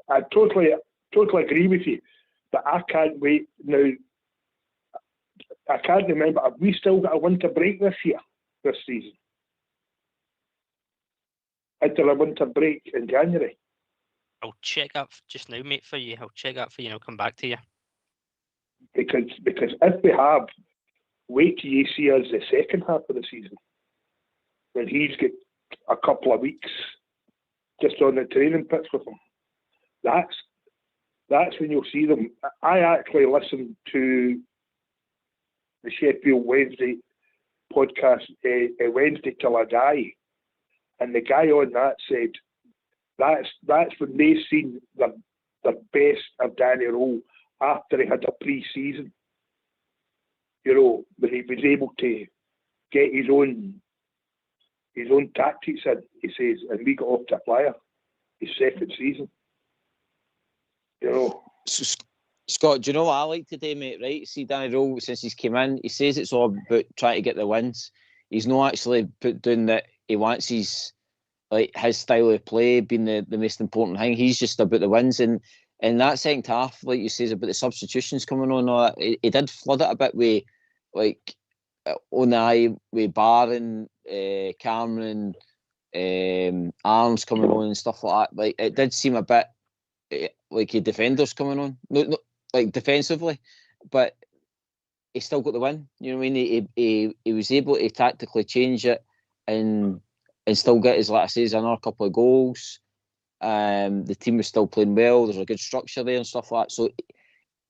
I totally agree with you, but I can't wait now. I can't remember. Have we still got a winter break this season? Into a winter break in January. I'll check that just now, mate, for you. I'll check that for you and I'll come back to you. Because if we have, wait till you see us the second half of the season, when he's got a couple of weeks just on the training pitch with him. That's when you'll see them. I actually listened to the Sheffield Wednesday podcast, Wednesday Till I Die, and the guy on that said that's when they've seen the best of Danny Rowe after he had a pre-season. You know, when he was able to get his own tactics in, he says, and we got off to a flyer his second season. You know. Scott, do you know what I like today, mate? Right? See, Danny Rowe, since he's come in, he says it's all about trying to get the wins. He's not actually put down that he wants his style of play being the most important thing. He's just about the wins, and And that second half, like you says about the substitutions coming on, all that, he did flood it a bit with like Onai, with Barron, Cameron, Arms coming on and stuff like that. Like it did seem a bit like a defenders coming on, no, like defensively, but he still got the win. You know what I mean? He was able to tactically change it and still get his, like I says, another couple of goals. The team was still playing well. There's a good structure there and stuff like that. So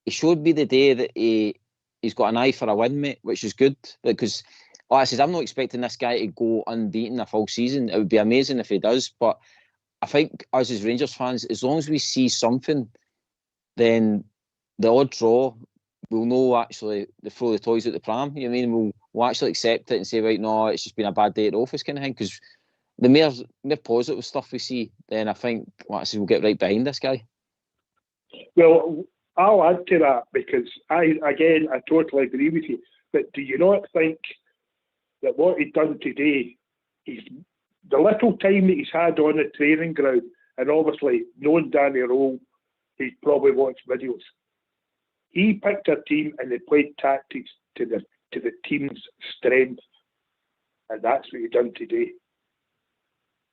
it showed me the day that he's got an eye for a win, mate, which is good, because like I said, I'm not expecting this guy to go unbeaten a full season. It would be amazing if he does, but I think us as Rangers fans, as long as we see something, then the odd draw, we'll know actually the throw the toys at the pram. You know what I mean? We'll actually accept it and say, right, no, it's just been a bad day at the office kind of thing. Because the more positive stuff we see, then I think, like I said, we'll get right behind this guy. Well, I'll add to that, because I totally agree with you. But do you not think that what he's done today, the little time that he's had on the training ground, and obviously knowing Danny Rowe, he's probably watched videos. He picked a team and they played tactics to the team's strength, and that's what he done today.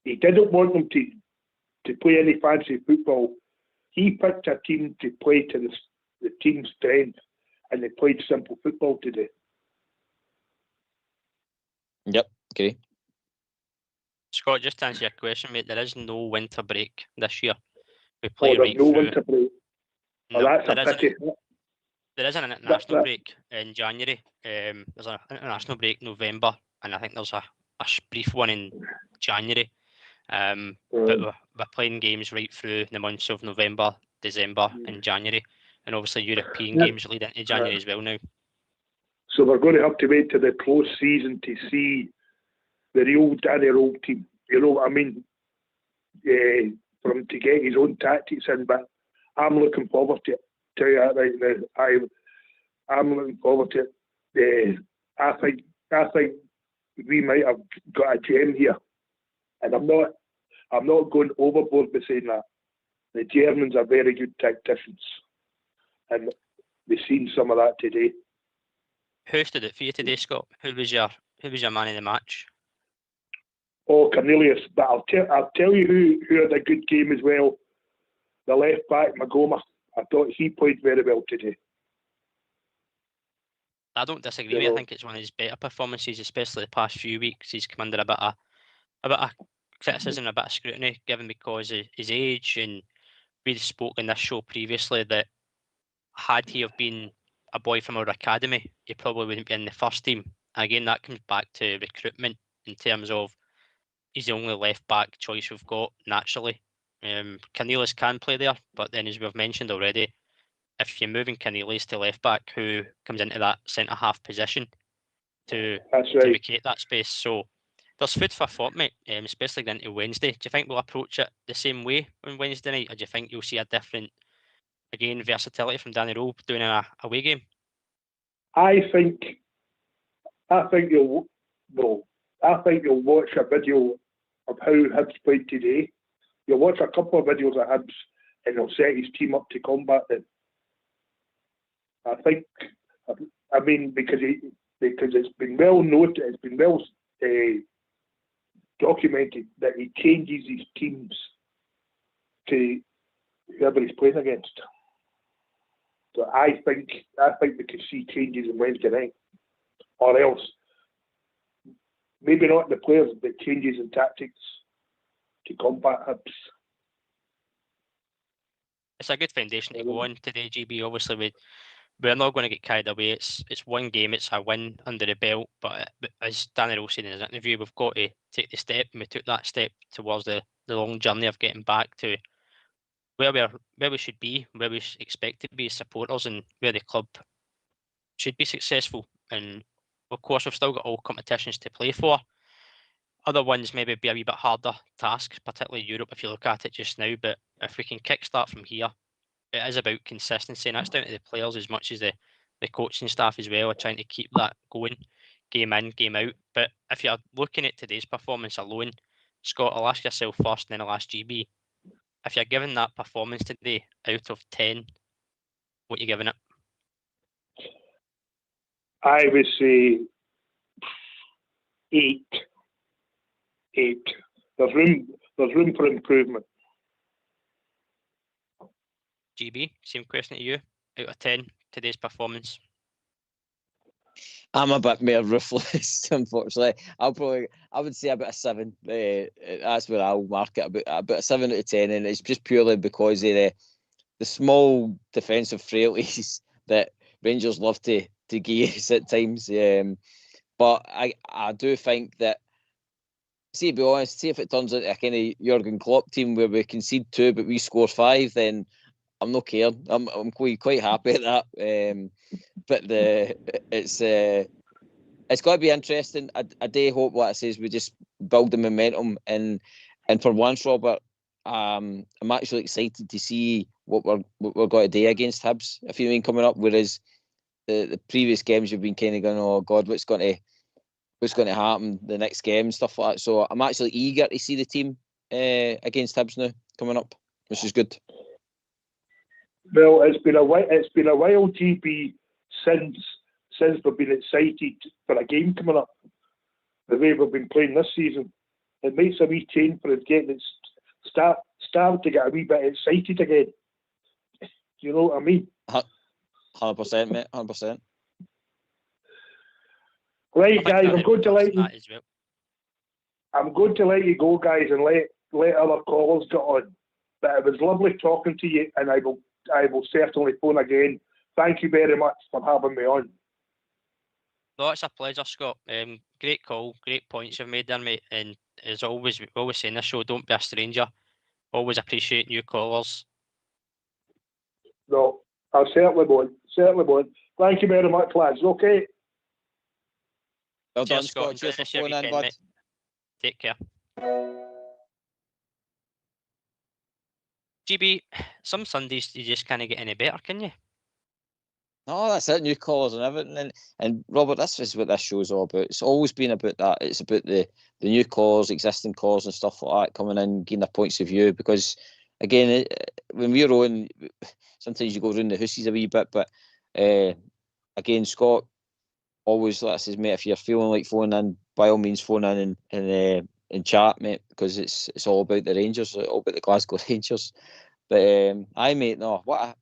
He didn't want them to play any fancy football. He picked a team to play to the team's strength, and they played simple football today. Yep, okay. Scott, just to answer your question, mate, there is no winter break this year. We Oh, play there's right no through. winter break. No, Oh, that's a pity. There is an international break in January. There's an international break November, and I think there's a brief one in January. But we're playing games right through the months of November, December, and January, and obviously European games lead into January as well now. So we're going to have to wait to the close season to see the real Danny Rowe team. You know what I mean? For him to get his own tactics in, but I'm looking forward to it. Tell you that right now. I'm looking forward to it. I think we might have got a gem here, and I'm not going overboard by saying that. The Germans are very good tacticians, and we've seen some of that today. Who stood it for you today, Scott? Who was your man of the match? Oh, Cornelius, but I'll tell you who had a good game as well. The left back, Magoma. I thought he played very well today. I don't disagree with you. I think it's one of his better performances, especially the past few weeks. He's come under a bit of criticism, a bit of scrutiny, given because of his age. And we spoke in this show previously that had he have been a boy from our academy, he probably wouldn't be in the first team. Again, that comes back to recruitment in terms of he's the only left back choice we've got naturally. Cornelius can play there, but then as we've mentioned already, if you're moving Cornelius to left back, who comes into that centre half position to vacate that space? So there's food for thought, mate, especially going into Wednesday. Do you think we'll approach it the same way on Wednesday night, or do you think you'll see a different, again, versatility from Danny Rowe doing an away game? I think you'll watch a video of how Hibs played today. You'll watch a couple of videos of Hibs, and he'll set his team up to combat them. Because it's been well noted, it's been well documented that he changes his teams to whoever he's playing against. So I think we could see changes on Wednesday night, or else maybe not the players, but changes in tactics to combat Hibs. It's a good foundation to go on today, GB. Obviously, we're not going to get carried away. It's one game, it's a win under the belt. But as Danny Rowe said in his interview, we've got to take the step, and we took that step towards the long journey of getting back to where we should be, where we expect to be as supporters, and where the club should be successful. And of course, we've still got all competitions to play for. Other ones maybe be a wee bit harder tasks, particularly Europe if you look at it just now. But if we can kickstart from here, it is about consistency, and that's down to the players as much as the coaching staff as well, are trying to keep that going, game in, game out. But if you're looking at today's performance alone, Scott, I'll ask yourself first, and then I'll ask GB. if you're giving that performance today out of 10, what are you giving it? I would say 8. 8. There's room for improvement. GB, same question to you. Out of 10, today's performance. I'm a bit more ruthless, unfortunately. I would say about a 7. That's where I'll mark it, about a 7 out of 10, and it's just purely because of the small defensive frailties that Rangers love to give us at times. But I do think that, see, to be honest, see if it turns out a kind of Jurgen Klopp team where we concede 2 but we score 5, then I'm not caring. I'm quite happy at that. But it's got to be interesting. I do hope what it says we just build the momentum, and for once, Robert, I'm actually excited to see what we're going to do against Hibs, if you mean, coming up. Whereas the previous games you've been kind of going, oh God, what's going to happen the next game and stuff like that. So I'm actually eager to see the team against Hibs now coming up, which is good. Well, it's been a while, GB, since we've been excited for a game coming up. The way we've been playing this season, it makes a wee change for us getting it start to get a wee bit excited again. You know what I mean? 100%, mate. 100%. Right, guys, I'm going to let you. Well. I'm going to let you go, guys, and let other callers get on. But it was lovely talking to you, and I will certainly phone again. Thank you very much for having me on. No, it's a pleasure, Scott. Great call, great points you've made there, mate. And as always, we always say in this show, don't be a stranger. Always appreciate new callers. No, I certainly won't. Thank you very much, lads. Okay. Well done, Cheers, Scott. Cheers for phoning in, bud. Mate. Take care. GB, some Sundays you just can't get any better, can you? No, that's it. New callers and everything, and Robert, this is what this show's all about. It's always been about that. It's about the new callers, existing callers, and stuff like that coming in, getting their points of view. Because again, when we're on, sometimes you go around the houses a wee bit, but again, Scott always says, mate, if you're feeling like phoning in, by all means, phone in and chat, mate, because it's all about the Rangers, all about the Glasgow Rangers. But aye, mate, no, what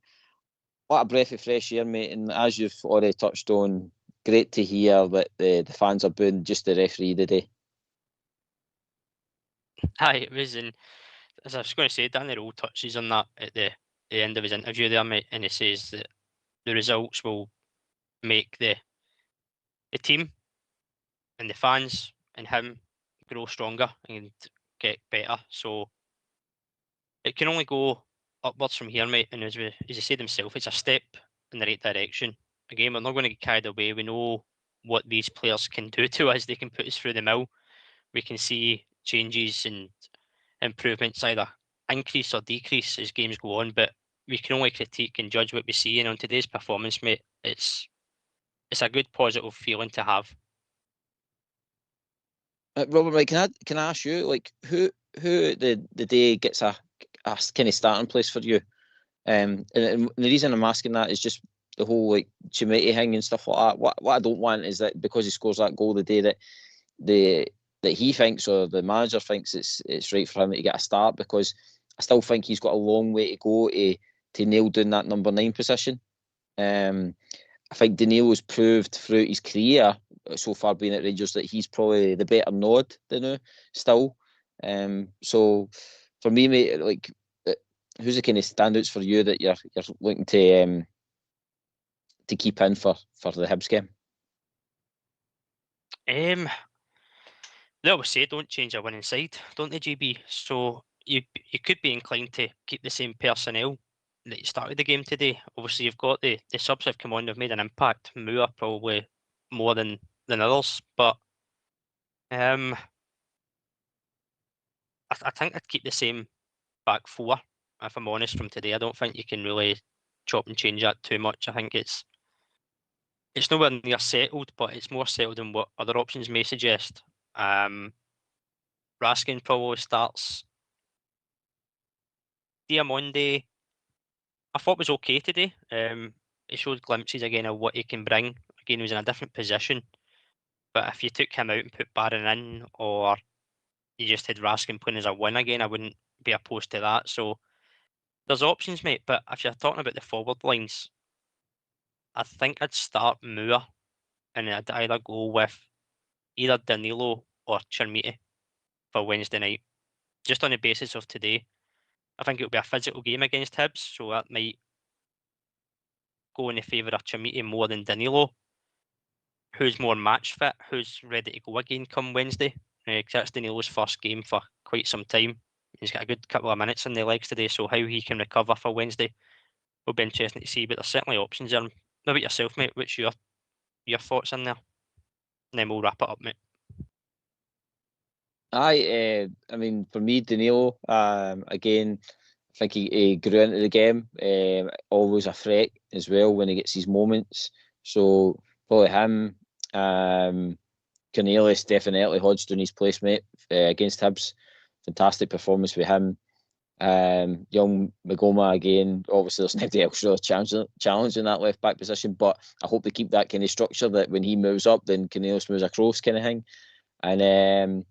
a breath of fresh air, mate. And as you've already touched on, great to hear that the fans are booing just the referee today. Aye, it was. And as I was going to say, Danny Rowe touches on that at the end of his interview there, mate, and he says that the results will make the team and the fans and him grow stronger and get better. So it can only go upwards from here, mate. And as he said himself, it's a step in the right direction. Again, we're not going to get carried away. We know what these players can do to us. They can put us through the mill. We can see changes and improvements either increase or decrease as games go on. But we can only critique and judge what we see. And on today's performance, mate, it's a good positive feeling to have. Robert, right, can I ask you, like, who the day gets a kind of starting place for you? And the reason I'm asking that is just the whole like Chimeti thing and stuff like that. What I don't want is that because he scores that goal the day that he thinks or the manager thinks it's right for him to get a start, because I still think he's got a long way to go to nail down that number 9 position. I think Danilo's proved throughout his career so far being at Rangers that he's probably the better nod than still. So for me, mate, like, who's the kind of standouts for you that you're looking to keep in for the Hibs game? They always say don't change a winning side, don't they, GB? So you could be inclined to keep the same personnel that you started the game today. Obviously, you've got the subs have come on, they've made an impact. Moore probably more than others, but I think I'd keep the same back 4, if I'm honest, from today. I don't think you can really chop and change that too much. I think it's nowhere near settled, but it's more settled than what other options may suggest. Raskin probably starts. Diamonde, I thought was okay today. He showed glimpses again of what he can bring. Again, he was in a different position. But if you took him out and put Barron in, or you just had Raskin playing as a win again, I wouldn't be opposed to that. So there's options, mate. But if you're talking about the forward lines, I think I'd start Moore, and I'd either go with either Danilo or Chermiti for Wednesday night. Just on the basis of today, I think it'll be a physical game against Hibs, so that might go in the favour of Chermiti more than Danilo, who's more match fit, who's ready to go again come Wednesday. Because that's Danilo's first game for quite some time. He's got a good couple of minutes in the legs today, so how he can recover for Wednesday will be interesting to see. But there's certainly options there. What about yourself, mate? What's your thoughts in there? And then we'll wrap it up, mate. I mean, for me, Danilo, again, I think he grew into the game. Always a threat as well when he gets his moments. So probably him. Cornelius definitely Hodgson his place, mate, against Hibs. Fantastic performance with him. Young Magoma again. Obviously, there's nobody else really challenging that left back position, but I hope they keep that kind of structure that when he moves up, then Cornelius moves across, kind of thing. And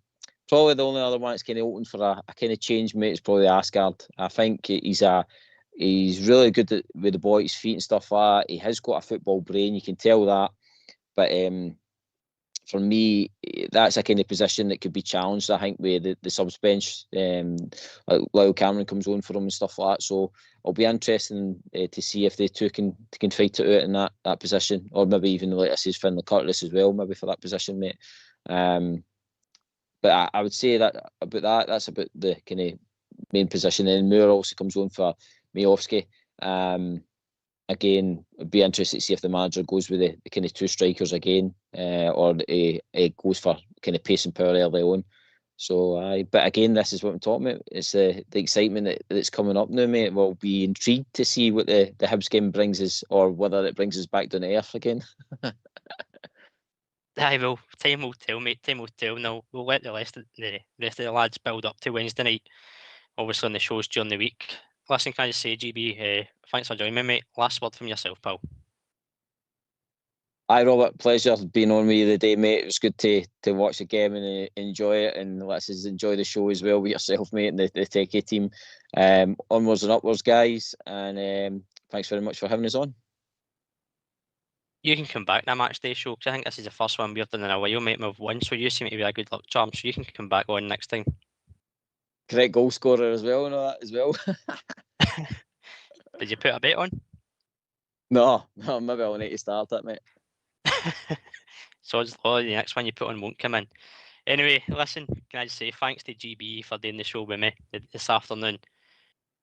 probably the only other one that's kind of open for a kind of change, mate, is probably Asgard. I think he's really good with the ball at his feet and stuff like that. He has got a football brain, you can tell that. But for me, that's a kind of position that could be challenged, I think, with the subs bench. Like Lyle Cameron comes on for him and stuff like that. So it'll be interesting to see if they two can fight it out in that position, or maybe even, like I said, Finlay Curtis as well, maybe for that position, mate. But I would say that about that. That's about the kind of main position. And Moore also comes on for Majowski. Again, it'd be interesting to see if the manager goes with the kind of two strikers again, or he goes for kind of pace and power early on. So, but again, this is what I'm talking about. It's the excitement that's coming up now, mate. We'll be intrigued to see what the Hibs game brings us, or whether it brings us back down to earth again. Aye, well, time will tell, mate. Time will tell. Now we'll let the rest of the lads build up to Wednesday night. Obviously, on the shows during the week. Listen, can I just say, GB, thanks for joining me, mate. Last word from yourself, pal. Aye, Robert, pleasure being on with you today, mate. It was good to watch the game and enjoy it, and let's enjoy the show as well with yourself, mate, and the Techie team. Onwards and upwards, guys, and thanks very much for having us on. You can come back to a Matchday show, because I think this is the first one we've done in a while, mate. We've won, so you seem to be a good luck charm, so you can come back on next time. Correct goal scorer as well, and all that as well. Did you put a bet on? No, maybe I'll need to start it, mate. So the next one you put on won't come in. Anyway, listen, can I just say thanks to GB for doing the show with me this afternoon.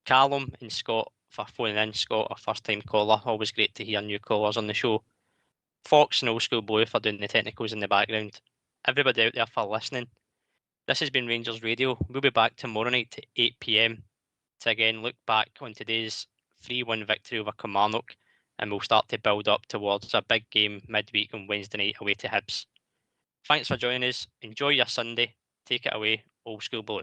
Callum and Scott for phoning in. Scott, a first-time caller. Always great to hear new callers on the show. Fox and Old School Blue for doing the technicals in the background. Everybody out there for listening. This has been Rangers Radio. We'll be back tomorrow night at 8 PM to again look back on today's 3-1 victory over Kilmarnock, and we'll start to build up towards a big game midweek on Wednesday night away to Hibs. Thanks for joining us. Enjoy your Sunday. Take it away, Old School Blue.